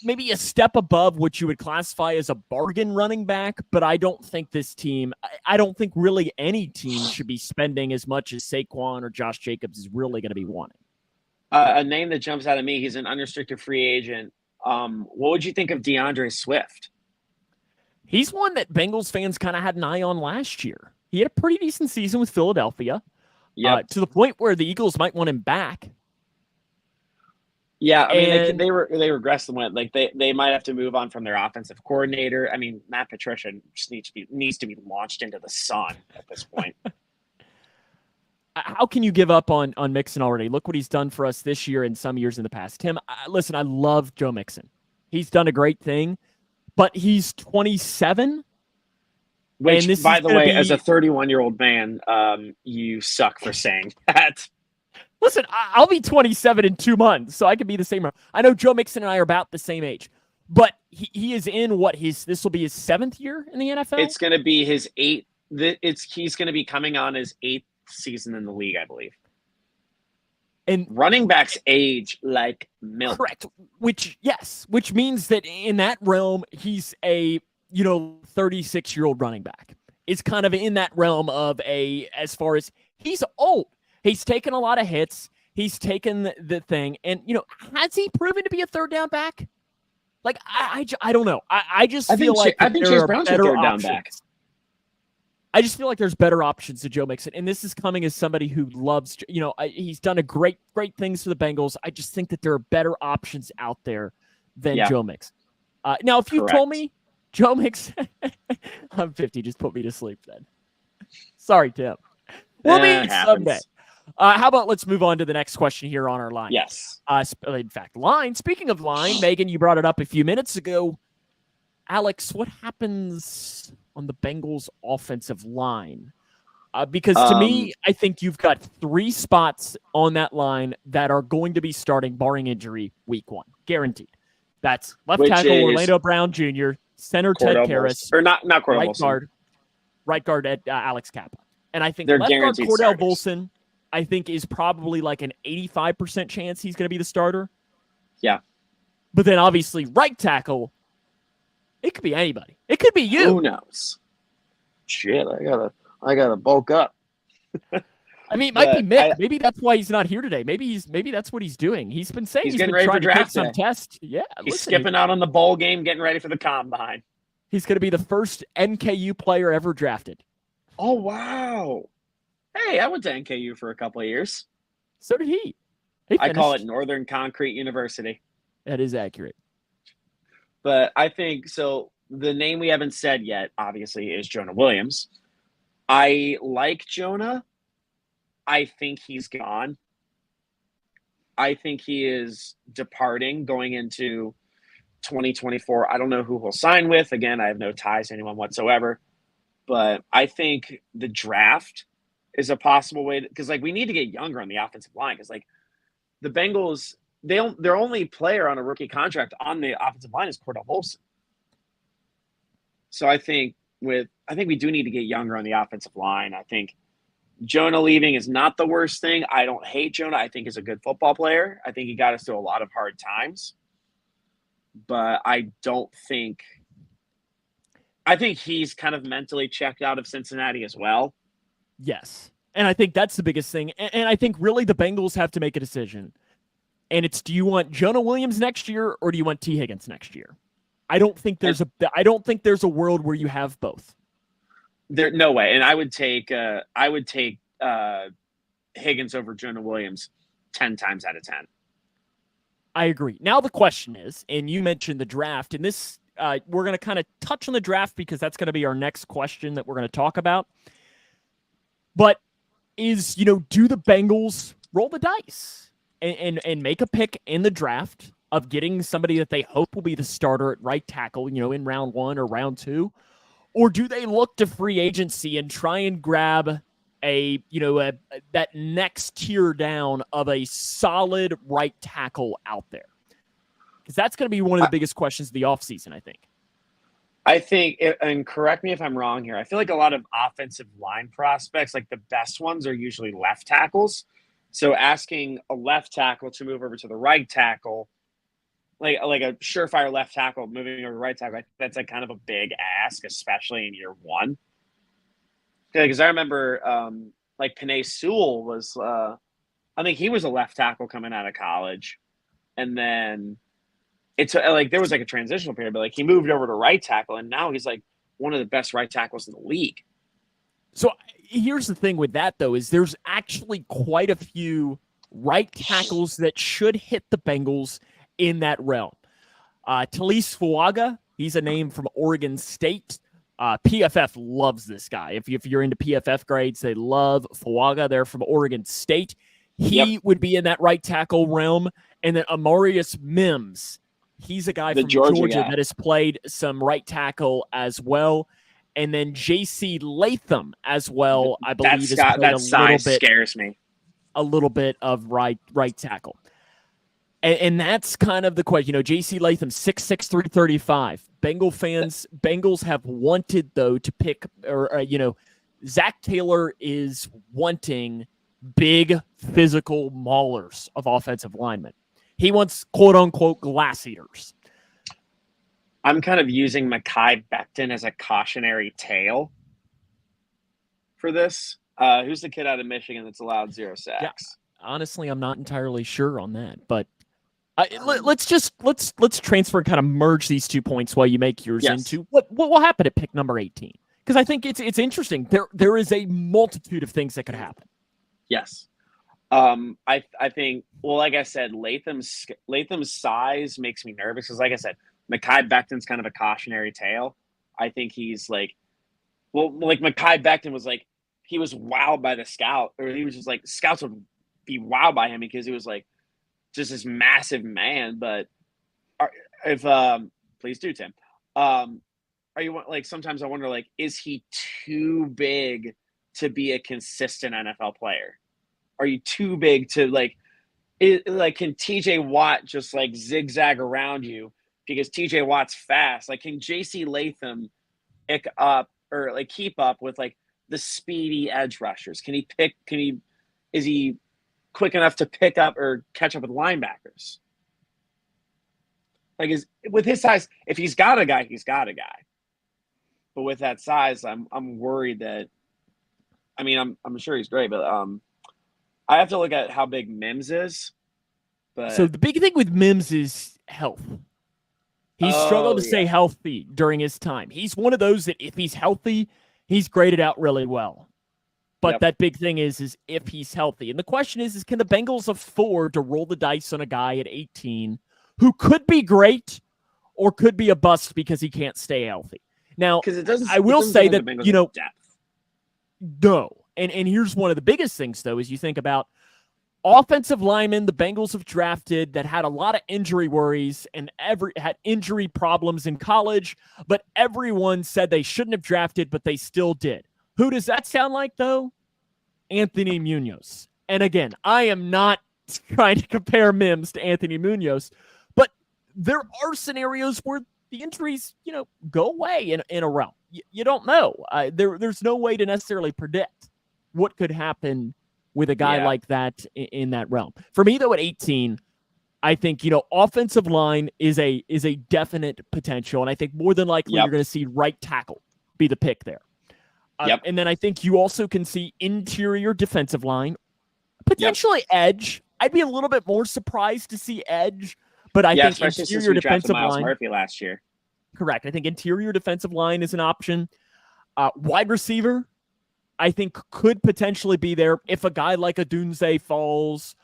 Maybe a step above what you would classify as a bargain running back, but I don't think this team, I don't think really any team should be spending as much as Saquon or Josh Jacobs is really going to be wanting. A name that jumps out at me, he's an unrestricted free agent. What would you think of DeAndre Swift? He's one that Bengals fans kind of had an eye on last year. He had a pretty decent season with Philadelphia, to the point where the Eagles might want him back. Yeah, I mean, they regressed and went they might have to move on from their offensive coordinator. I mean, Matt Patricia just needs to be launched into the sun at this point. How can you give up on Mixon already? Look what he's done for us this year and some years in the past. Tim, listen, I love Joe Mixon. He's done a great thing, but he's 27. Which, by the way, as a 31-year-old man, you suck for saying that. Listen, I'll be 27 in 2 months, so I could be the same. I know Joe Mixon and I are about the same age, but he is in this will be his 7th year in the NFL? It's going to be his 8th. He's going to be coming on his 8th season in the league, I believe. And running backs age like milk. Correct. Which means that in that realm, he's a 36-year-old running back. It's kind of in that realm of as far as he's old. He's taken a lot of hits. He's taken the thing. And, has he proven to be a third down back? I don't know. I think Chase Brown's a third down back. I just feel like there's better options to Joe Mixon. And this is coming as somebody who loves, he's done a great things for the Bengals. I just think that there are better options out there than Joe Mixon. Now, if you told me Joe Mixon, I'm 50, just put me to sleep then. Sorry, Tim. We'll meet someday. How about let's move on to the next question here on our line? Yes. In fact, line. Speaking of line, Megan, you brought it up a few minutes ago. Alex, what happens on the Bengals offensive line? Because to Um, me, I think you've got 3 spots on that line that are going to be starting, barring injury, week 1. Guaranteed. That's left which tackle is Orlando Brown Jr., center Ted Cordell Volson, Karras, or not Cordell right Volson. guard Alex Kappa. And I think They're left guard guaranteed Cordell starters. Volson, I think, is probably like an 85% chance he's going to be the starter. Yeah. But then obviously right tackle, it could be anybody. It could be you. Who knows? Shit, I gotta bulk up. I mean, it might be But Mick. Maybe that's why he's not here today. Maybe that's what he's doing. He's been saying he's he's getting been ready for trying to take draft some day. test. Yeah, He's listen, skipping out on the bowl game, getting ready for the combine. He's going to be the first NKU player ever drafted. Oh, wow. Hey, I went to NKU for a couple of years. So did he. I call it Northern Concrete University. That is accurate. But I think, so the name we haven't said yet, obviously, is Jonah Williams. I like Jonah. I think he's gone. I think he is departing going into 2024. I don't know who he'll sign with. Again, I have no ties to anyone whatsoever. But I think the draft is a possible way because like we need to get younger on the offensive line because like the Bengals, their only player on a rookie contract on the offensive line is Cordell Volson. So I think we do need to get younger on the offensive line. I think Jonah leaving is not the worst thing. I don't hate Jonah. I think he's a good football player. I think he got us through a lot of hard times. But I think he's kind of mentally checked out of Cincinnati as well. Yes. And I think that's the biggest thing. And I think really the Bengals have to make a decision. And it's, do you want Jonah Williams next year or do you want T. Higgins next year? I don't think there's a world where you have both. There, no way. And I would take Higgins over Jonah Williams 10 times out of 10. I agree. Now the question is, and you mentioned the draft, and this we're going to kind of touch on the draft because that's going to be our next question that we're going to talk about. But is, do the Bengals roll the dice and make a pick in the draft of getting somebody that they hope will be the starter at right tackle, in round 1 or round 2? Or do they look to free agency and try and grab that next tier down of a solid right tackle out there? Because that's going to be one of the biggest questions of the offseason, I think. I think, and correct me if I'm wrong here, I feel like a lot of offensive line prospects, like the best ones, are usually left tackles. So asking a left tackle to move over to the right tackle, like a surefire left tackle moving over to right tackle, I think that's like kind of a big ask, especially in year 1. Because I remember like Penei Sewell was, I think he was a left tackle coming out of college. And then it's like there was like a transitional period, but like he moved over to right tackle and now he's like one of the best right tackles in the league. So here's the thing with that, though, is there's actually quite a few right tackles that should hit the Bengals in that realm. Talise Fuaga, he's a name from Oregon State. PFF loves this guy. If you're into PFF grades, they love Fuaga. They're from Oregon State. He would be in that right tackle realm. And then Amarius Mims, he's a guy from Georgia that has played some right tackle as well. And then J.C. Latham as well, I believe, that size scares me. A little bit of right tackle. And that's kind of the question. J.C. Latham, 6'6", 335. Bengals have wanted, though, to pick, Zach Taylor is wanting big physical maulers of offensive linemen. He wants, quote-unquote, glass eaters. I'm kind of using Mekhi Becton as a cautionary tale for this. Who's the kid out of Michigan that's allowed 0 sacks? Yeah, honestly, I'm not entirely sure on that, but let's transfer and kind of merge these 2 points while you make yours into what will happen at pick number 18. Because I think it's interesting. There is a multitude of things that could happen. Yes. I think, well, like I said, Latham's size makes me nervous because, like I said, Mekhi Becton's kind of a cautionary tale. I think he's like, well, like Mekhi Becton was like, he was wowed by the scout, or he was just like, scouts would be wowed by him because he was like just this massive man. But if please do, Tim. Are you like sometimes I wonder like is he too big to be a consistent NFL player? Are you too big to like can TJ Watt just like zigzag around you because TJ Watt's fast? Like can JC Latham pick up or like keep up with like the speedy edge rushers? Is he quick enough to pick up or catch up with linebackers? Like with his size, if he's got a guy, he's got a guy. But with that size, I'm worried that. I mean, I'm sure he's great, but I have to look at how big Mims is. But So the big thing with Mims is health. He's struggled to stay healthy during his time. He's one of those that if he's healthy, he's graded out really well. But that big thing is if he's healthy. And the question is can the Bengals afford to roll the dice on a guy at 18 who could be great or could be a bust because he can't stay healthy? Now, I will say that, depth. No. And here's one of the biggest things, though, is you think about offensive linemen the Bengals have drafted that had a lot of injury worries and had injury problems in college, but everyone said they shouldn't have drafted, but they still did. Who does that sound like, though? Anthony Munoz. And again, I am not trying to compare Mims to Anthony Munoz, but there are scenarios where the injuries, go away in a realm. You don't know. There's no way to necessarily predict what could happen with a guy like that in that realm. For me, though, at 18, I think, offensive line is a definite potential. And I think more than likely you're going to see right tackle be the pick there. And then I think you also can see interior defensive line, potentially edge. I'd be a little bit more surprised to see edge, but I think interior defensive line. Murphy last year. Correct. I think interior defensive line is an option. Wide receiver, I think, could potentially be there if a guy like a Odunze falls.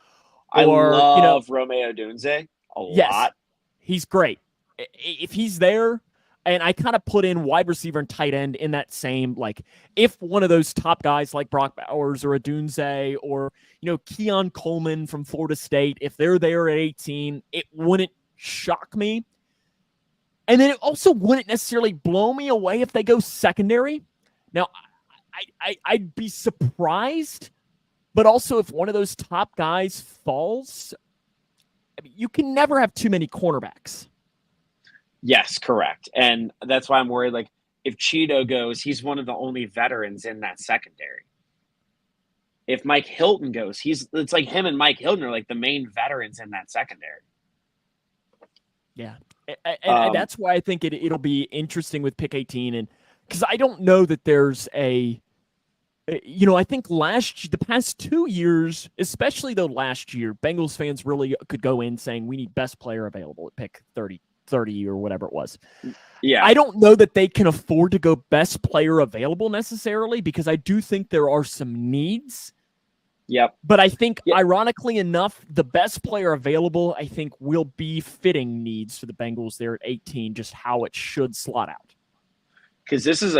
I love Romeo Odunze a lot. He's great. If he's there, and I kind of put in wide receiver and tight end in that same, like, if one of those top guys like Brock Bowers or Odunze or, Keon Coleman from Florida State, if they're there at 18, it wouldn't shock me. And then it also wouldn't necessarily blow me away if they go secondary. Now, I'd be surprised, but also if one of those top guys falls, you can never have too many cornerbacks. Yes, correct. And that's why I'm worried, like, if Cheeto goes, he's one of the only veterans in that secondary. If Mike Hilton goes, it's like him and Mike Hilton are like the main veterans in that secondary. Yeah. And that's why I think it'll be interesting with pick 18. And because I don't know that there's I think the past 2 years, especially though last year, Bengals fans really could go in saying we need best player available at pick 30 or whatever it was. Yeah. I don't know that they can afford to go best player available necessarily because I do think there are some needs. Yep. But I think, ironically enough, the best player available, I think, will be fitting needs for the Bengals there at 18, just how it should slot out. Because this is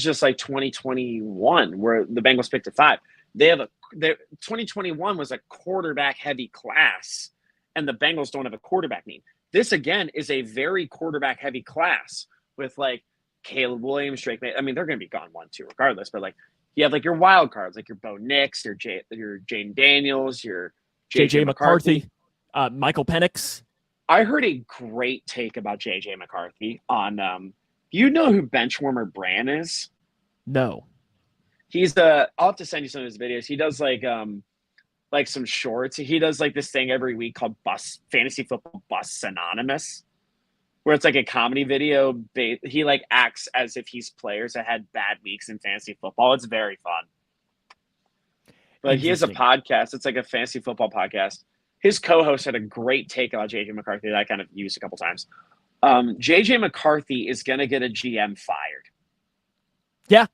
just like 2021 where the Bengals picked at 5. 2021 was a quarterback heavy class, and the Bengals don't have a quarterback need. This again is a very quarterback heavy class with like Caleb Williams, Drake May. I mean, they're going to be gone 1-2 regardless, but like you have like your wild cards, like your Bo Nix, your Jane Daniels, your JJ McCarthy, Michael Penix. I heard a great take about JJ McCarthy on. Do you know who Benchwarmer Bran is? No. He's I'll have to send you some of his videos. He does like some shorts. He does like this thing every week called Fantasy Football Busts Anonymous, where it's like a comedy video. He like acts as if he's players that had bad weeks in fantasy football. It's very fun. But he has a podcast. It's like a fantasy football podcast. His co-host had a great take on JJ McCarthy that I kind of used a couple times. JJ McCarthy is going to get a GM fired. Yeah.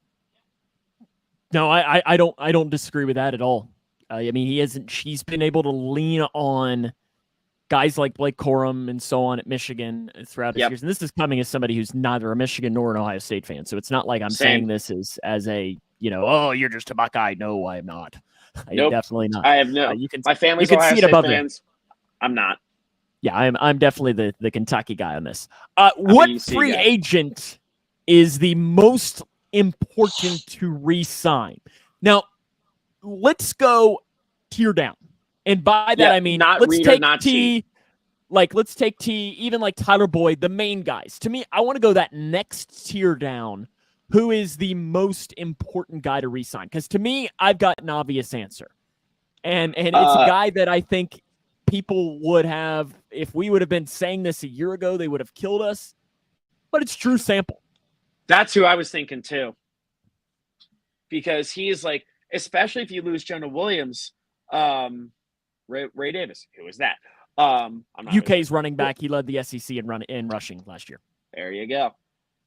No, I don't disagree with that at all. I mean, he's been able to lean on guys like Blake Corum and so on at Michigan throughout his years. And this is coming as somebody who's neither a Michigan nor an Ohio State fan. So it's not like I'm saying this as a, you're just a Buckeye. No, I am not. Nope. Definitely not. I have no. My family's Ohio State fans. I'm not. Yeah, I'm definitely the Kentucky guy on this. I'm What a UC free guy. agent is the most important to re-sign? Now, let's go tier down. And by that, Yeah, I mean, not let's read or take not cheat. let's take T, even like Tyler Boyd, the main guys. To me, I want to go that next tier down. Who is the most important guy to re-sign? Because to me, I've got an obvious answer. And it's a guy that I think people would have, if we would have been saying this a year ago, they would have killed us. But it's Drew Sample. That's who I was thinking too. Because he is like, especially if you lose Jonah Williams, Ray Davis. Who is that? I'm not UK's running back. He led the SEC in rushing last year. There you go.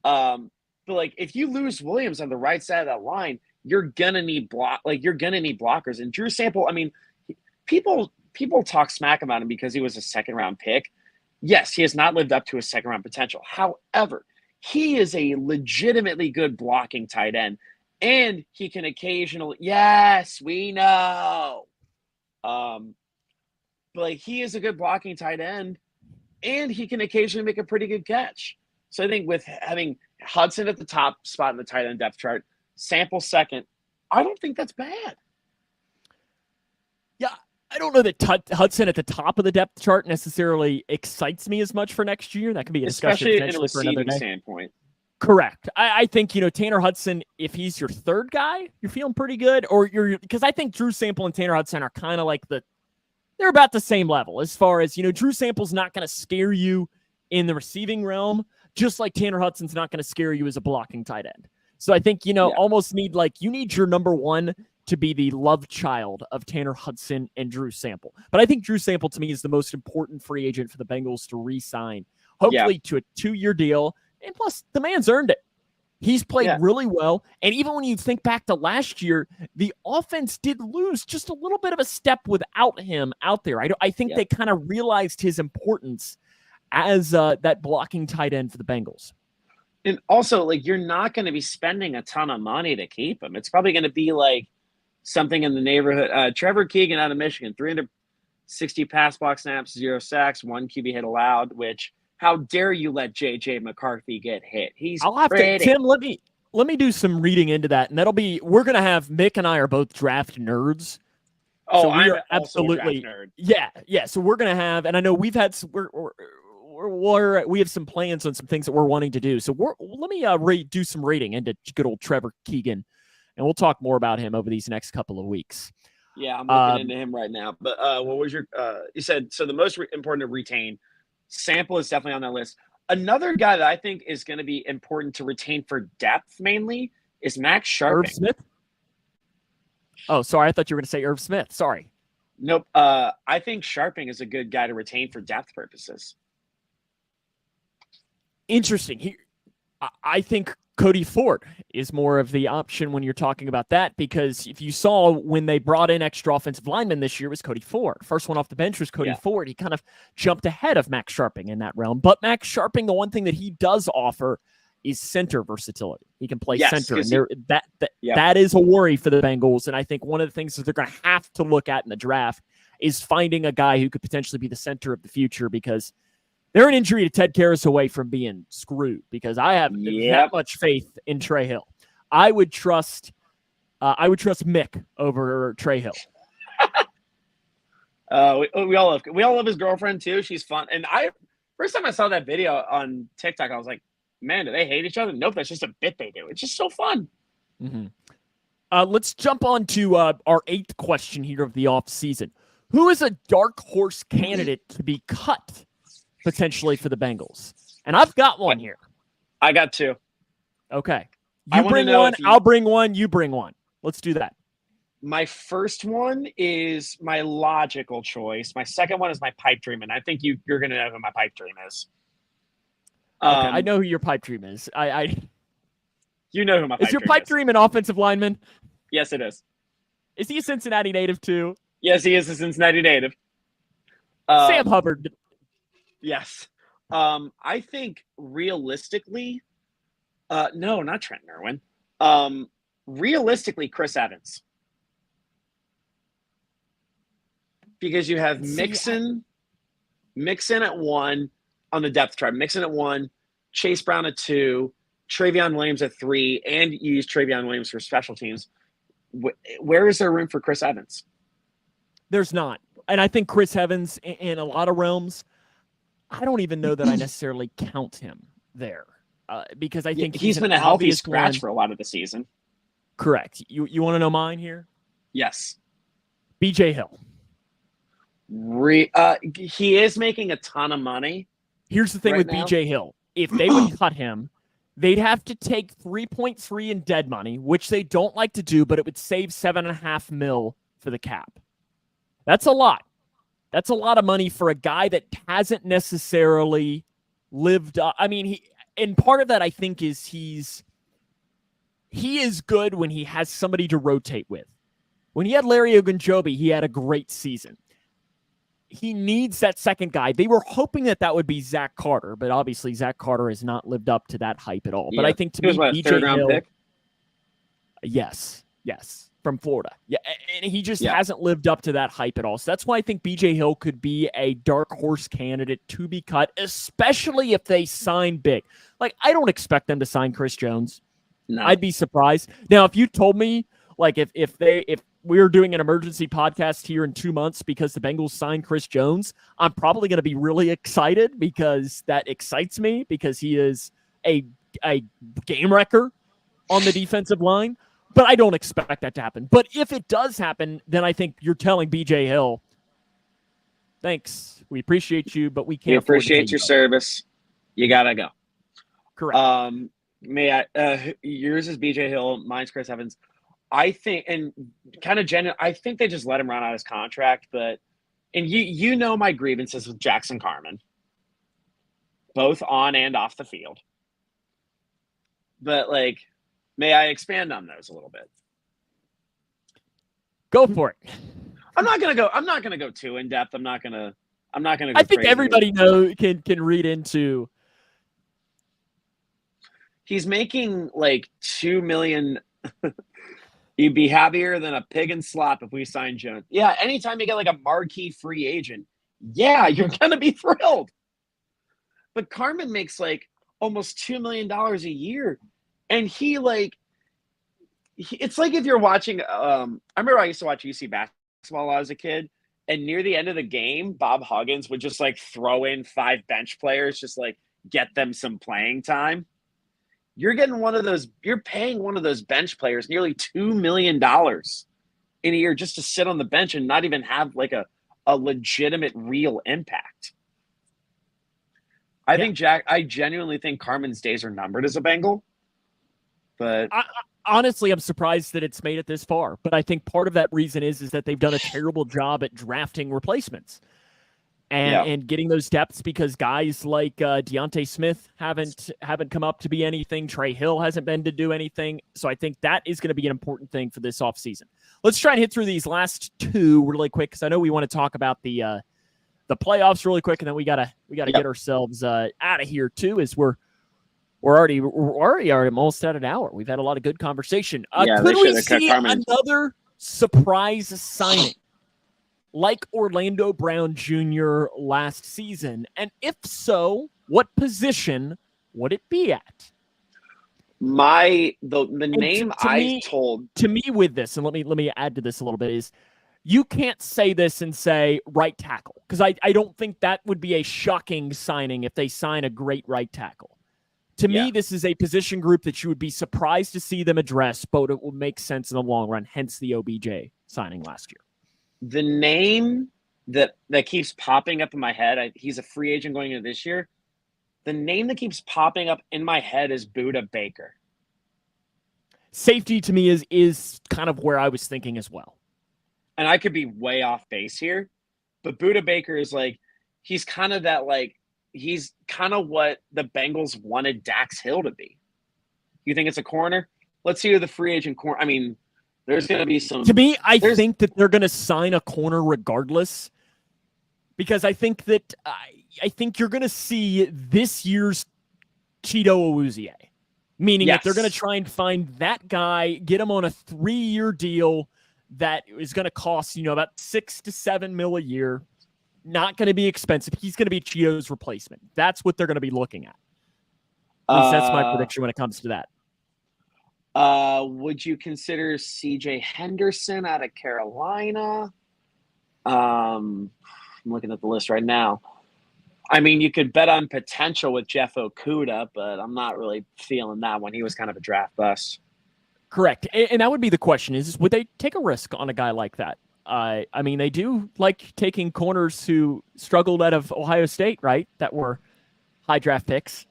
But like, if you lose Williams on the right side of that line, you're gonna need blockers. And Drew Sample, I mean, people talk smack about him because he was a second round pick. Yes, he has not lived up to his second round potential. However, he is a legitimately good blocking tight end, and he can occasionally. Yes, we know. But like, he is a good blocking tight end, and he can occasionally make a pretty good catch. So I think with having Hudson at the top spot in the tight end depth chart, Sample second, I don't think that's bad. Yeah, I don't know that Hudson at the top of the depth chart necessarily excites me as much for next year. That could be a discussion Especially in a potentially for another receiving day. standpoint. Correct. I think, Tanner Hudson, if he's your third guy, you're feeling pretty good. Or because I think Drew Sample and Tanner Hudson are kind of like they're about the same level as far as, Drew Sample's not going to scare you in the receiving realm, just like Tanner Hudson's not going to scare you as a blocking tight end. So I think, almost need your number one to be the love child of Tanner Hudson and Drew Sample. But I think Drew Sample, to me, is the most important free agent for the Bengals to re-sign, hopefully to a 2-year deal. And plus, the man's earned it. He's played really well. And even when you think back to last year, the offense did lose just a little bit of a step without him out there. I think they kind of realized his importance as that blocking tight end for the Bengals. And also, you're not going to be spending a ton of money to keep him. It's probably going to be something in the neighborhood. Trevor Keegan out of Michigan, 360 pass block snaps, 0 sacks, 1 QB hit allowed, which how dare you let J.J. McCarthy get hit? I'll have to, Tim, let me do some reading into that. And we're going to have, Mick and I are both draft nerds. Oh, so we I'm are absolutely, also a draft nerd. Yeah. So we're going to have, and I know we've had, we have some plans on some things that we're wanting to do. So let me do some rating into good old Trevor Keegan, and we'll talk more about him over these next couple of weeks. Yeah, I'm looking into him right now. But what was your you said, so the most important to retain, Sample is definitely on that list. Another guy that I think is going to be important to retain for depth mainly is Max Sharping. Irv Smith? Oh, sorry. I thought you were going to say Irv Smith. Sorry. Nope. I think Sharping is a good guy to retain for depth purposes. Interesting. I think Cody Ford is more of the option when you're talking about that, because if you saw when they brought in extra offensive linemen this year, it was Cody Ford. First one off the bench was Cody Ford. He kind of jumped ahead of Max Sharping in that realm. But Max Sharping, the one thing that he does offer is center versatility. He can play center, and that is a worry for the Bengals. And I think one of the things that they're going to have to look at in the draft is finding a guy who could potentially be the center of the future, because they're an injury to Ted Karras away from being screwed, because I have that much faith in Trey Hill. I would trust Mick over Trey Hill. We all love his girlfriend too. She's fun. And first time I saw that video on TikTok, I was like, man, do they hate each other? Nope, that's just a bit they do. It's just so fun. Mm-hmm. Let's jump on to our 8th question here of the offseason. Who is a dark horse candidate to be cut potentially for the Bengals? And I've got one here. I got 2. Okay. You bring one, I'll bring one, you bring one. Let's do that. My first one is my logical choice. My second one is my pipe dream, and I think you're going to know who my pipe dream is. Okay, I know who your pipe dream is. You know who my pipe dream is. Is your pipe dream an offensive lineman? Yes, it is. Is he a Cincinnati native too? Yes, he is a Cincinnati native. Sam Hubbard. Yes. I think realistically, no, not Trent Irwin. Realistically, Chris Evans. Because you have Mixon Mixon at 1 on the depth chart. Mixon at 1, Chase Brown at 2, Travion Williams at 3, and you use Travion Williams for special teams. Where is there room for Chris Evans? There's not. And I think Chris Evans, in a lot of realms, I don't even know that I necessarily count him there because I think he's been a healthy scratch for a lot of the season. Correct. You want to know mine here? Yes. BJ Hill. He is making a ton of money. Here's the thing with BJ Hill. If they would cut him, they'd have to take 3.3 in dead money, which they don't like to do, but it would save $7.5 million for the cap. That's a lot. That's a lot of money for a guy that hasn't necessarily lived up. I mean, and part of that I think is he is good when he has somebody to rotate with. When he had Larry Ogunjobi, he had a great season. He needs that second guy. They were hoping that would be Zach Carter, but obviously Zach Carter has not lived up to that hype at all. Yeah. But I think to me, BJ Hill, pick? Yes, from Florida. Yeah, and he just hasn't lived up to that hype at all. So that's why I think BJ Hill could be a dark horse candidate to be cut, especially if they sign big. Like, I don't expect them to sign Chris Jones. No. I'd be surprised. Now, if you told me, like, if we were doing an emergency podcast here in 2 months because the Bengals signed Chris Jones, I'm probably going to be really excited because that excites me because he is a game wrecker on the defensive line. But I don't expect that to happen. But if it does happen, then I think you're telling BJ Hill, thanks. We appreciate you, but we can't. We appreciate your service. You got to go. Correct. Yours is BJ Hill. Mine's Chris Evans. I think, and kind of I think they just let him run out his contract. But, and you know my grievances with Jackson Carman, both on and off the field. But, like, may I expand on those a little bit? Go for it. I'm not gonna go too in depth. I'm not gonna. Go I think everybody can read into. He's making like $2 million. You'd be happier than a pig in slop if we sign Jones. Yeah, anytime you get like a marquee free agent, yeah, you're gonna be thrilled. But Carman makes like almost $2 million a year. And it's like if you're watching, I remember I used to watch UC basketball when I was a kid, and near the end of the game, Bob Huggins would just like throw in 5 bench players, just like get them some playing time. You're paying one of those bench players nearly $2 million in a year just to sit on the bench and not even have like a legitimate real impact. I genuinely think Carman's days are numbered as a Bengal. But honestly, I'm surprised that it's made it this far. But I think part of that reason is that they've done a terrible job at drafting replacements and getting those depths because guys like Deontay Smith haven't come up to be anything. Trey Hill hasn't been to do anything. So I think that is going to be an important thing for this offseason. Let's try and hit through these last 2 really quick because I know we want to talk about the playoffs really quick, and then we gotta get ourselves out of here too. As we're already almost at an hour. We've had a lot of good conversation. Could we see another surprise signing like Orlando Brown Jr. last season? And if so, what position would it be at? The name to me with this, and let me add to this a little bit, is you can't say this and say right tackle because I don't think that would be a shocking signing if they sign a great right tackle. To me, this is a position group that you would be surprised to see them address, but it will make sense in the long run, hence the OBJ signing last year. The name that keeps popping up in my head, he's a free agent going into this year. The name that keeps popping up in my head is Budda Baker. Safety to me is kind of where I was thinking as well. And I could be way off base here, but Budda Baker is like, he's kind of that like, he's kind of what the Bengals wanted Dax Hill to be. You think it's a corner? Let's see who the free agent corner. I mean, there's going to be some. To me, I think that they're going to sign a corner regardless, because I think that I think you're going to see this year's Chido Awuzie, meaning that they're going to try and find that guy, get him on a 3-year deal that is going to cost about $6 to $7 million a year. not going to be expensive. He's going to be Cheeto's replacement. That's what they're going to be looking at. At least that's my prediction when it comes to that. Would you consider CJ Henderson out of Carolina? I'm looking at the list right now. I mean, you could bet on potential with Jeff Okudah, but I'm not really feeling that one. He was kind of a draft bust. Correct. And that would be the question is would they take a risk on a guy like that? I mean, they do like taking corners who struggled out of Ohio State, right? That were high draft picks.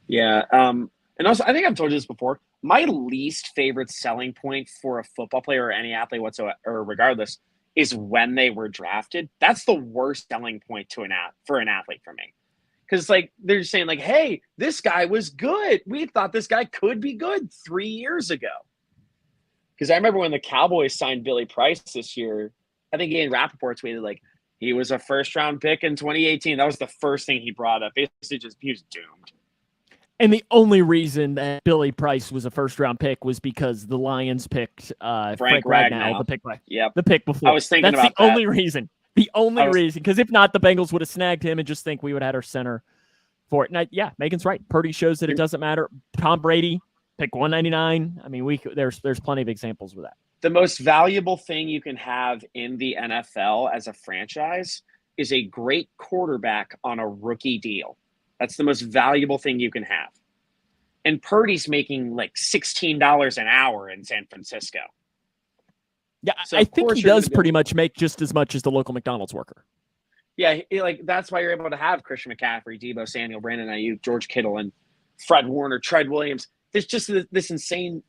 Yeah. And also, I think I've told you this before. My least favorite selling point for a football player or any athlete whatsoever, or regardless, is when they were drafted. That's the worst selling point for an athlete for me. Because like they're just saying like, hey, this guy was good. We thought this guy could be good 3 years ago. Because I remember when the Cowboys signed Billy Price this year, I think Ian Rappaport tweeted like he was a first-round pick in 2018. That was the first thing he brought up. Basically, just he was doomed. And the only reason that Billy Price was a first-round pick was because the Lions picked Frank Ragnow, the pick before. I was thinking That's about the only reason. The only reason. Because if not, the Bengals would have snagged him and just think we would have had our center for it. And yeah, Megan's right. Purdy shows that it doesn't matter. Tom Brady, pick 199. I mean, there's plenty of examples with that. The most valuable thing you can have in the NFL as a franchise is a great quarterback on a rookie deal. That's the most valuable thing you can have. And Purdy's making like $16 an hour in San Francisco. Yeah, so I think he does pretty much make just as much as the local McDonald's worker. Yeah, like that's why you're able to have Christian McCaffrey, Deebo Samuel, Brandon Ayuk, George Kittle, and Fred Warner, Tread Williams. There's just this insane.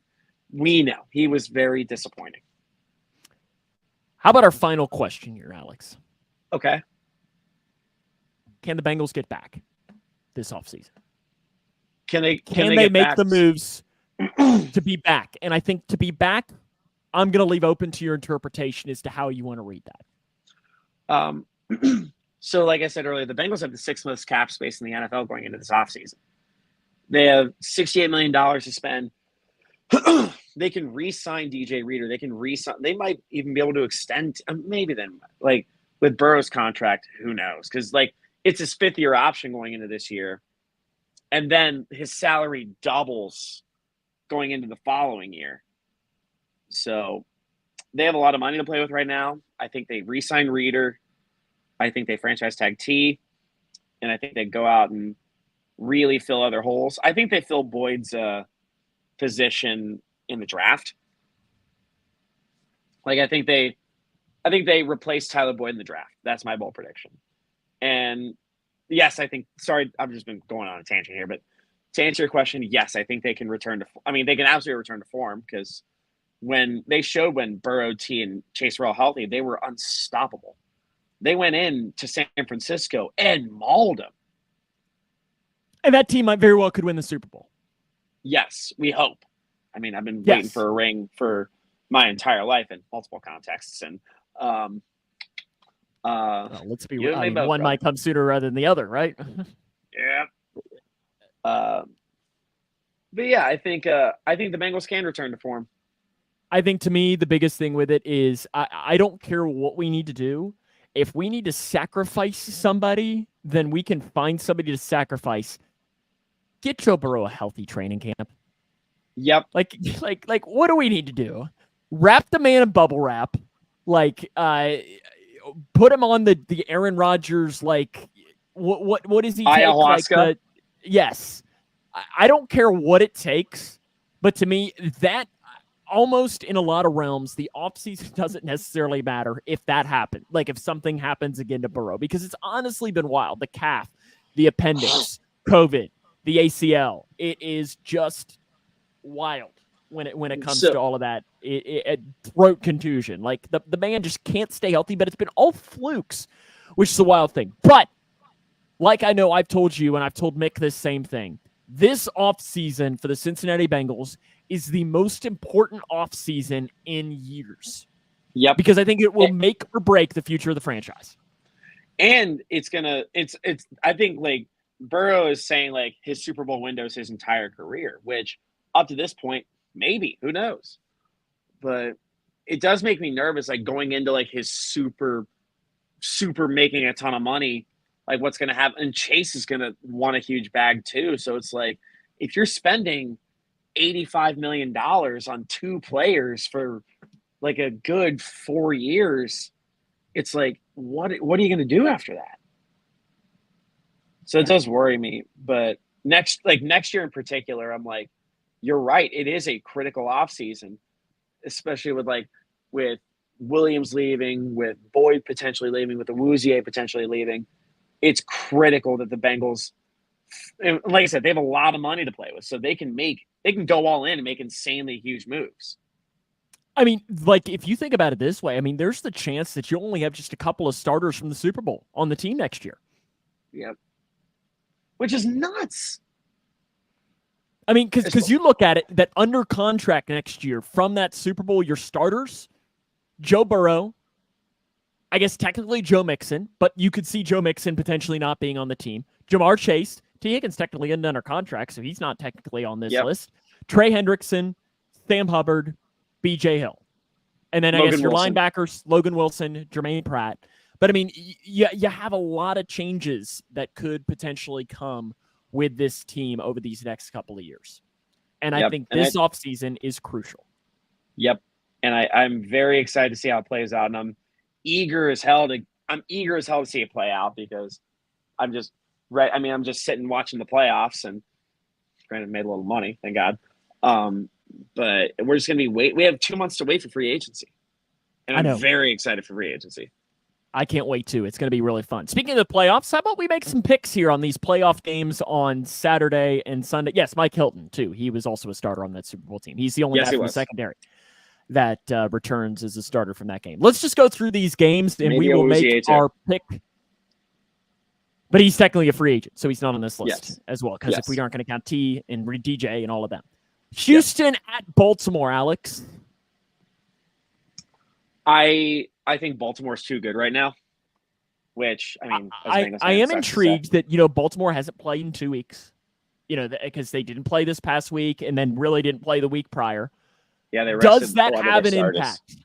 We know he was very disappointing. How about our final question here, Alex? Okay. Can the Bengals get back this offseason? Can they make the moves to be back? And I think to be back, I'm going to leave open to your interpretation as to how you want to read that. So like I said earlier, the Bengals have the sixth most cap space in the NFL going into this offseason. They have $68 million to spend. They can re-sign DJ Reader. They can re-sign. They might even be able to extend. Maybe then, like with Burrow's contract, who knows? Because like it's his fifth-year option going into this year. And then his salary doubles going into the following year. So they have a lot of money to play with right now. I think they re-sign Reader. I think they franchise tag T. And I think they go out and really fill other holes. I think they fill Boyd's position in the draft. Like I think they replace Tyler Boyd in the draft. That's my bold prediction. And yes, I think. Sorry, I've just been going on a tangent here, but to answer your question, yes, I think they can return to. I mean, they can absolutely return to form because when Burrow, T, and Chase were all healthy, they were unstoppable. They went in to San Francisco and mauled them. And that team might very well could win the Super Bowl. Yes, we hope. I mean, I've been waiting for a ring for my entire life in multiple contexts, and let's be real. One might come sooner rather than the other, right? Yeah. But yeah, I think the Bengals can return to form. I think to me, the biggest thing with it is I don't care what we need to do. If we need to sacrifice somebody, then we can find somebody to sacrifice. Get Joe Burrow a healthy training camp. Yep. Like, what do we need to do? Wrap the man in bubble wrap. Like, put him on the Aaron Rodgers, like, what does he take? Ayahuasca? Yes. I don't care what it takes, but to me, that almost in a lot of realms, the offseason doesn't necessarily matter if that happened. Like, if something happens again to Burrow, because it's honestly been wild. The calf, the appendix, COVID, the ACL. It is just wild when it comes to all of that. Throat contusion. Like, the man just can't stay healthy, but it's been all flukes, which is a wild thing. But like I know I've told you, and I've told Mick this same thing, this offseason for the Cincinnati Bengals is the most important offseason in years. Yep. Because I think it will make or break the future of the franchise. And I think like Burrow is saying like his Super Bowl window is his entire career, which up to this point, maybe, who knows? But it does make me nervous, like going into like his super super making a ton of money, like what's going to happen. And Chase is going to want a huge bag too. So it's like, if you're spending $85 million on 2 players for like a good 4 years, it's like, what are you going to do after that? So it does worry me. But next year in particular, I'm like, you're right. It is a critical offseason, especially with Williams leaving, with Boyd potentially leaving, with Awuzie potentially leaving. It's critical that the Bengals, and like I said, they have a lot of money to play with, so they can go all in and make insanely huge moves. I mean, like, if you think about it this way, I mean, there's the chance that you only have just a couple of starters from the Super Bowl on the team next year. Yep. Which is nuts. I mean, because you look at it, that under contract next year from that Super Bowl, your starters, Joe Burrow, I guess technically Joe Mixon, but you could see Joe Mixon potentially not being on the team. Jamar Chase, T. Higgins technically isn't under contract, so he's not technically on this list. Trey Hendrickson, Sam Hubbard, B.J. Hill. And then I guess your linebackers, Logan Wilson, Jermaine Pratt. But, I mean, you have a lot of changes that could potentially come with this team over these next couple of years. And I think this offseason is crucial. Yep. And I'm very excited to see how it plays out. And I'm eager as hell to see it play out, because I'm just right. I mean, I'm just sitting watching the playoffs, and granted made a little money, thank God. But we're just going to be we have 2 months to wait for free agency. And I'm very excited for free agency. I can't wait too. It's going to be really fun. Speaking of the playoffs, how about we make some picks here on these playoff games on Saturday and Sunday? Yes, Mike Hilton too. He was also a starter on that Super Bowl team. He's the only guy from the secondary that returns as a starter from that game. Let's just go through these games, and we will make our pick. But he's technically a free agent, so he's not on this list as well, because if we aren't going to count T and DJ and all of them. Houston at Baltimore, Alex. I think Baltimore's too good right now, which, I mean, I am intrigued that, Baltimore hasn't played in 2 weeks, because they didn't play this past week and then really didn't play the week prior. Yeah, they does that have an impact?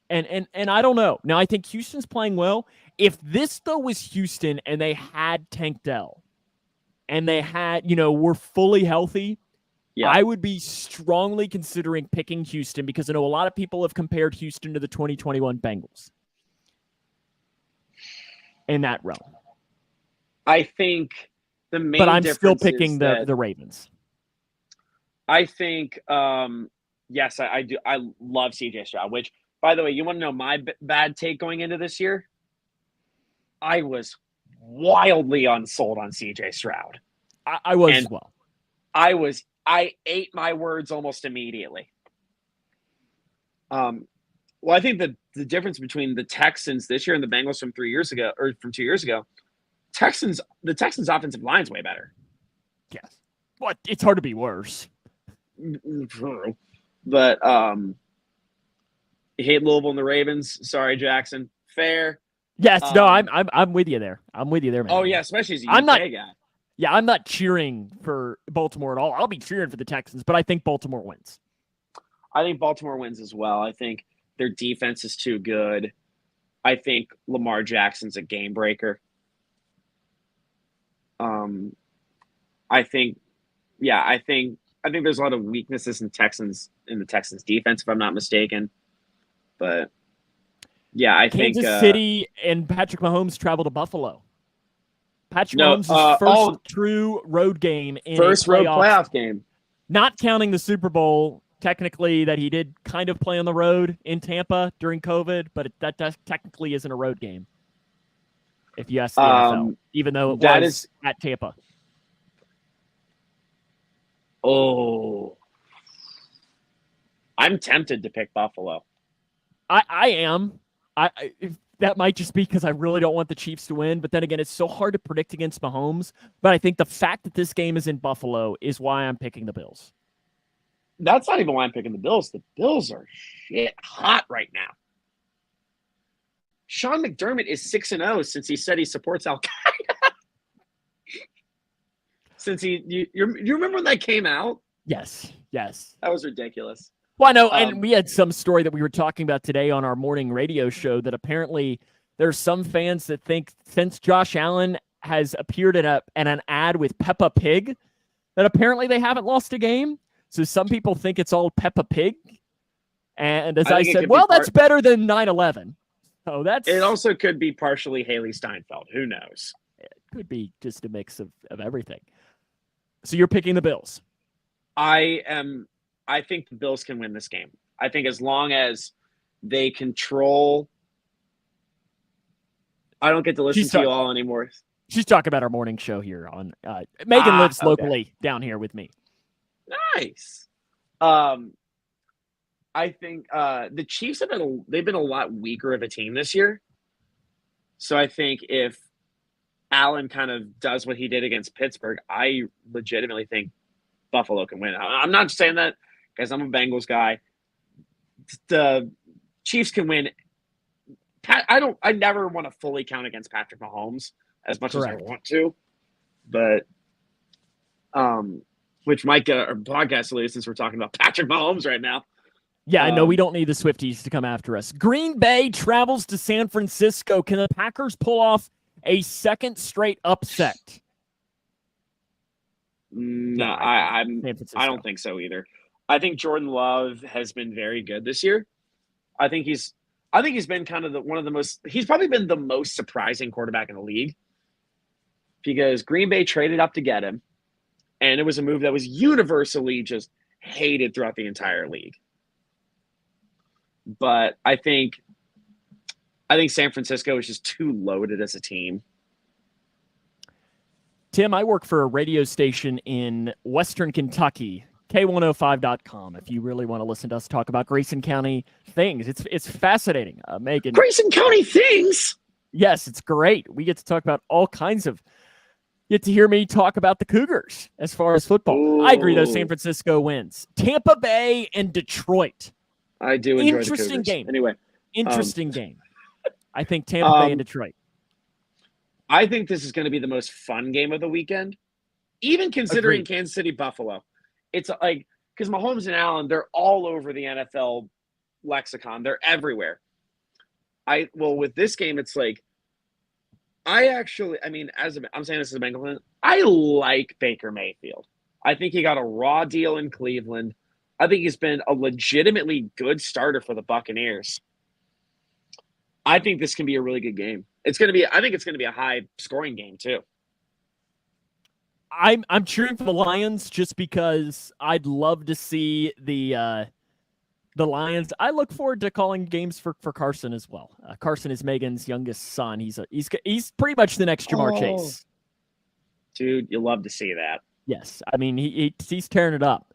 And I don't know. Now, I think Houston's playing well. If this, though, was Houston and they had Tank Dell and they had, were fully healthy, I would be strongly considering picking Houston, because I know a lot of people have compared Houston to the 2021 Bengals in that realm. I think the main But I'm still picking the Ravens. I think, yes, I do. I love CJ Stroud, which, by the way, you want to know my bad take going into this year? I was wildly unsold on CJ Stroud. I was as well. I ate my words almost immediately. Well, I think the difference between the Texans this year and the Bengals from 3 years ago, or from 2 years ago, the Texans' offensive line's way better. Yes. But it's hard to be worse. But you hate Louisville and the Ravens. Sorry, Jackson. Fair. Yes, no, I'm with you there. I'm with you there, man. Oh yeah, especially as a UK guy. Yeah, I'm not cheering for Baltimore at all. I'll be cheering for the Texans, but I think Baltimore wins. I think Baltimore wins as well. I think their defense is too good. I think Lamar Jackson's a game breaker. I think there's a lot of weaknesses in the Texans defense, if I'm not mistaken. But yeah, I think Kansas City and Patrick Mahomes travel to Buffalo. Patrick Mahomes' first true road game in first road playoff game. Not counting the Super Bowl, technically, that he did kind of play on the road in Tampa during COVID, but that technically isn't a road game, if you ask the NFL, even though it was at Tampa. Oh. I'm tempted to pick Buffalo. I am. That might just be because I really don't want the Chiefs to win. But then again, it's so hard to predict against Mahomes. But I think the fact that this game is in Buffalo is why I'm picking the Bills. That's not even why I'm picking the Bills. The Bills are shit hot right now. Sean McDermott is 6-0 since he said he supports Al-Qaeda. Since you remember when that came out? Yes. That was ridiculous. Well, I know, and we had some story that we were talking about today on our morning radio show that apparently There's some fans that think since Josh Allen has appeared in an ad with Peppa Pig, that apparently they haven't lost a game. So some people think it's all Peppa Pig. And as I said, well, that's better than 9/11. So it also could be partially Haley Steinfeld. Who knows? It could be just a mix of everything. So you're picking the Bills. I think the Bills can win this game. I think as long as they control. I don't get to listen to you all anymore. She's talking about our morning show here on Megan lives locally down here with me. Nice. I think the Chiefs they've been a lot weaker of a team this year. So I think if Allen kind of does what he did against Pittsburgh, I legitimately think Buffalo can win. I'm not saying that because I'm a Bengals guy. The Chiefs can win. I never want to fully count against Patrick Mahomes as much as I want to, but which might get our podcast deleted since we're talking about Patrick Mahomes right now. Yeah, I know we don't need the Swifties to come after us. Green Bay travels to San Francisco. Can the Packers pull off a second straight upset? No, I don't think so either. I think Jordan Love has been very good this year. I think he's been kind of he's probably been the most surprising quarterback in the league because Green Bay traded up to get him, and it was a move that was universally just hated throughout the entire league. But I think San Francisco is just too loaded as a team. Tim, I work for a radio station in Western Kentucky, K105.com, if you really want to listen to us talk about Grayson County things. It's fascinating. Megan. Grayson County things? Yes, it's great. We get to talk about all kinds of – get to hear me talk about the Cougars as far as football. Ooh. I agree, though, San Francisco wins. Tampa Bay and Detroit. I do enjoy Interesting the Cougars. Game. Anyway. Interesting game. I think Tampa Bay and Detroit. I think this is going to be the most fun game of the weekend, even considering Kansas City Buffalo. It's like because Mahomes and Allen, they're all over the NFL lexicon. They're everywhere. With this game, it's like I'm saying this as a Bengals fan, I like Baker Mayfield. I think he got a raw deal in Cleveland. I think he's been a legitimately good starter for the Buccaneers. I think this can be a really good game. I think it's going to be a high scoring game too. I'm cheering for the Lions just because I'd love to see the Lions. I look forward to calling games for Carson as well. Carson is Megan's youngest son. He's pretty much the next Jamar Chase. Dude, you love to see that. Yes, I mean he's tearing it up,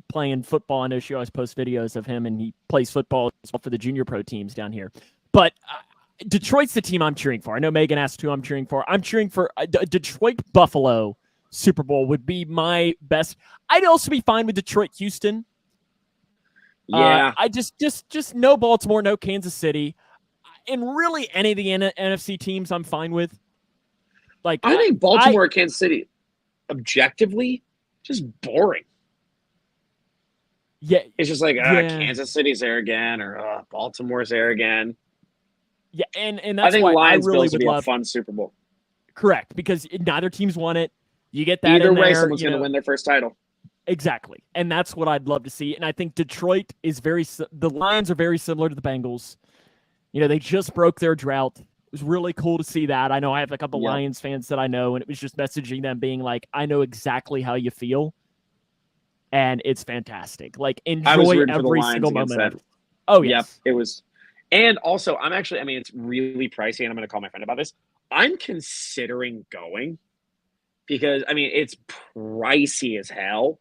playing football. I know she always posts videos of him, and he plays football as well for the junior pro teams down here. But Detroit's the team I'm cheering for. I know Megan asked who I'm cheering for. I'm cheering for Detroit Buffalo Super Bowl would be my best. I'd also be fine with Detroit Houston. Yeah, I just no Baltimore, no Kansas City, and really any of the NFC teams I'm fine with. Like I think Baltimore, Kansas City. Objectively, just boring. Yeah, it's just like Kansas City's there again, or Baltimore's there again. Yeah, and that's I think why Lions I really Bills would love a fun Super Bowl. Correct, because neither team's won it. You get that either in way, there, someone's going to win their first title. Exactly, and that's what I'd love to see. And I think Detroit is the Lions are very similar to the Bengals. They just broke their drought. It was really cool to see that. I know I have a couple Lions fans that I know, and it was just messaging them being like, I know exactly how you feel. And it's fantastic. Like, enjoy every single moment of it. Oh, yes. Yep, it was. And also, it's really pricey, and I'm going to call my friend about this. I'm considering going because, it's pricey as hell,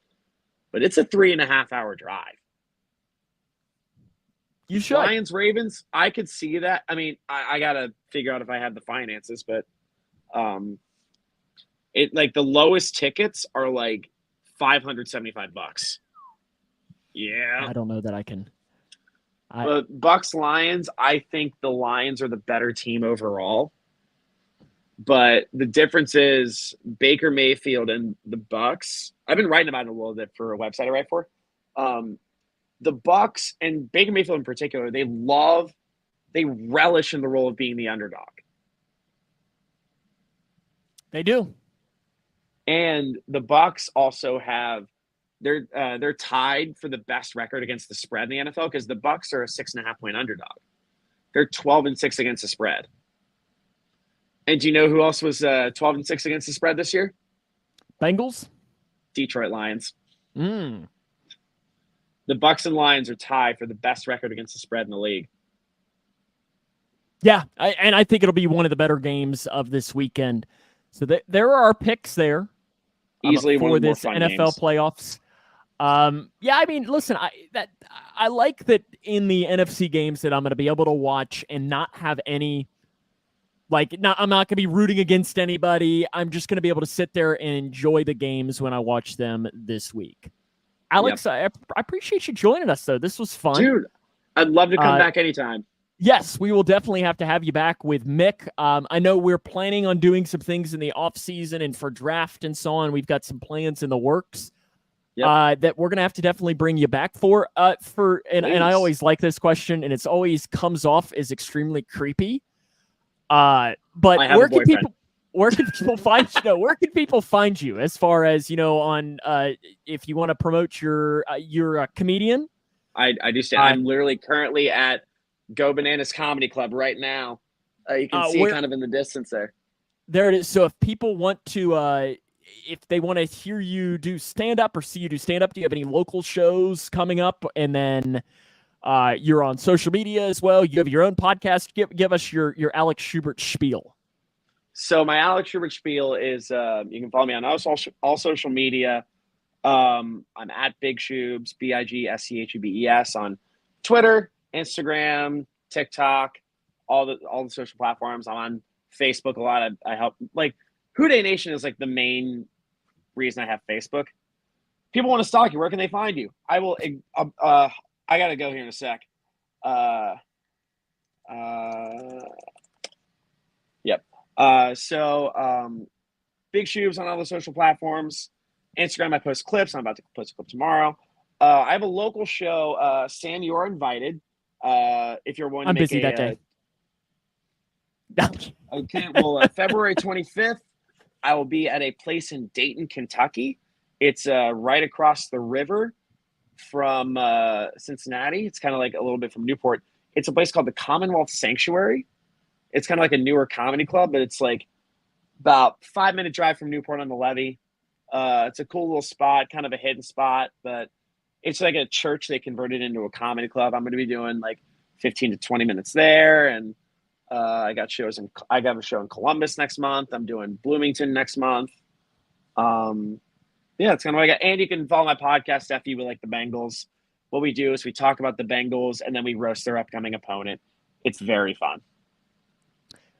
but it's a 3.5-hour drive. You should. Lions, Ravens, I could see that. I got to figure out if I have the finances, but the lowest tickets are like $575. Yeah. I don't know that I can. But Bucks, Lions, I think the Lions are the better team overall. But the difference is Baker Mayfield and the Bucks. I've been writing about it a little bit for a website I write for. The Bucks and Baker Mayfield in particular, they love they relish in the role of being the underdog. They do. And the Bucs also have they're tied for the best record against the spread in the NFL because the Bucs are a 6.5-point underdog. They're 12-6 against the spread. And do you know who else was 12-6 against the spread this year? Bengals? Detroit Lions. Mm. The Bucs and Lions are tied for the best record against the spread in the league. Yeah, I think it'll be one of the better games of this weekend. So there are our picks there. Easily one for of the more this fun NFL games. Playoffs. Yeah, I mean, listen, I like that in the NFC games that I'm going to be able to watch and not have any, I'm not going to be rooting against anybody. I'm just going to be able to sit there and enjoy the games when I watch them this week. Alex, I appreciate you joining us, though. This was fun. Dude, I'd love to come back anytime. Yes, we will definitely have to have you back with Mick. I know we're planning on doing some things in the offseason and for draft and so on. We've got some plans in the works that we're going to have to definitely bring you back for. And I always like this question, and it's always comes off as extremely creepy. But where can people find you? Where can people find you as far as, on if you want to promote you're a comedian? I do stand. I'm literally currently at Go Bananas Comedy Club right now. You can see it kind of in the distance there. There it is. So if people want to, if they want to hear you do stand-up or see you do stand-up, do you have any local shows coming up? And then you're on social media as well. You have your own podcast. Give us your Alex Schubert spiel. So my Alex Schubert spiel is you can follow me on all social media. I'm at Big Schubes, BIGSCHUBES on Twitter, Instagram, TikTok, all the social platforms. I'm on Facebook a lot. I help Houday Nation is the main reason I have Facebook. People want to stalk you. Where can they find you? I will. I gotta go here in a sec. Yep. So Big Schubes on all the social platforms. Instagram, I post clips. I'm about to post a clip tomorrow. I have a local show. Sam, you are invited. If you're willing to make busy that day. Okay, well, February 25th, I will be at a place in Dayton, Kentucky. It's right across the river from Cincinnati. It's kind of a little bit from Newport. It's a place called the Commonwealth Sanctuary. It's kind of a newer comedy club, but it's about 5-minute drive from Newport on the Levee. It's a cool little spot, kind of a hidden spot, but it's a church they converted into a comedy club. I'm going to be doing 15 to 20 minutes there. And I got a show in Columbus next month. I'm doing Bloomington next month. Yeah, it's kind of what I got. And you can follow my podcast, FE with the Bengals. What we do is we talk about the Bengals and then we roast their upcoming opponent. It's very fun.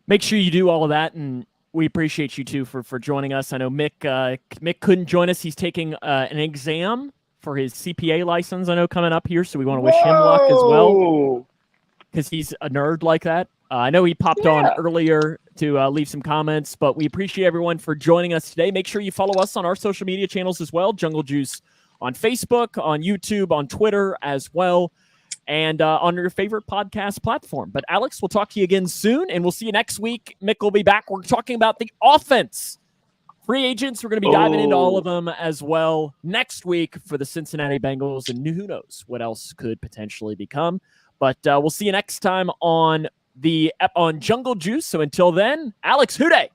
Make sure you do all of that, and we appreciate you too for joining us. I know Mick couldn't join us. He's taking an exam for his CPA license, I know, coming up here, so we want to wish him luck as well, because he's a nerd like that. I know he popped on earlier to leave some comments, but we appreciate everyone for joining us today. Make sure you follow us on our social media channels as well, Jungle Juice on Facebook, on YouTube, on Twitter as well, and on your favorite podcast platform. But Alex, we'll talk to you again soon, and we'll see you next week. Mick will be back. We're talking about the offense. Free agents, we're going to be diving into all of them as well next week for the Cincinnati Bengals, and who knows what else could potentially become. But we'll see you next time on Jungle Juice. So until then, Alex Houday.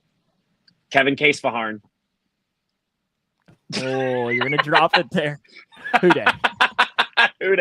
Kevin Casefaharn. Oh, you're going to drop it there. Houday.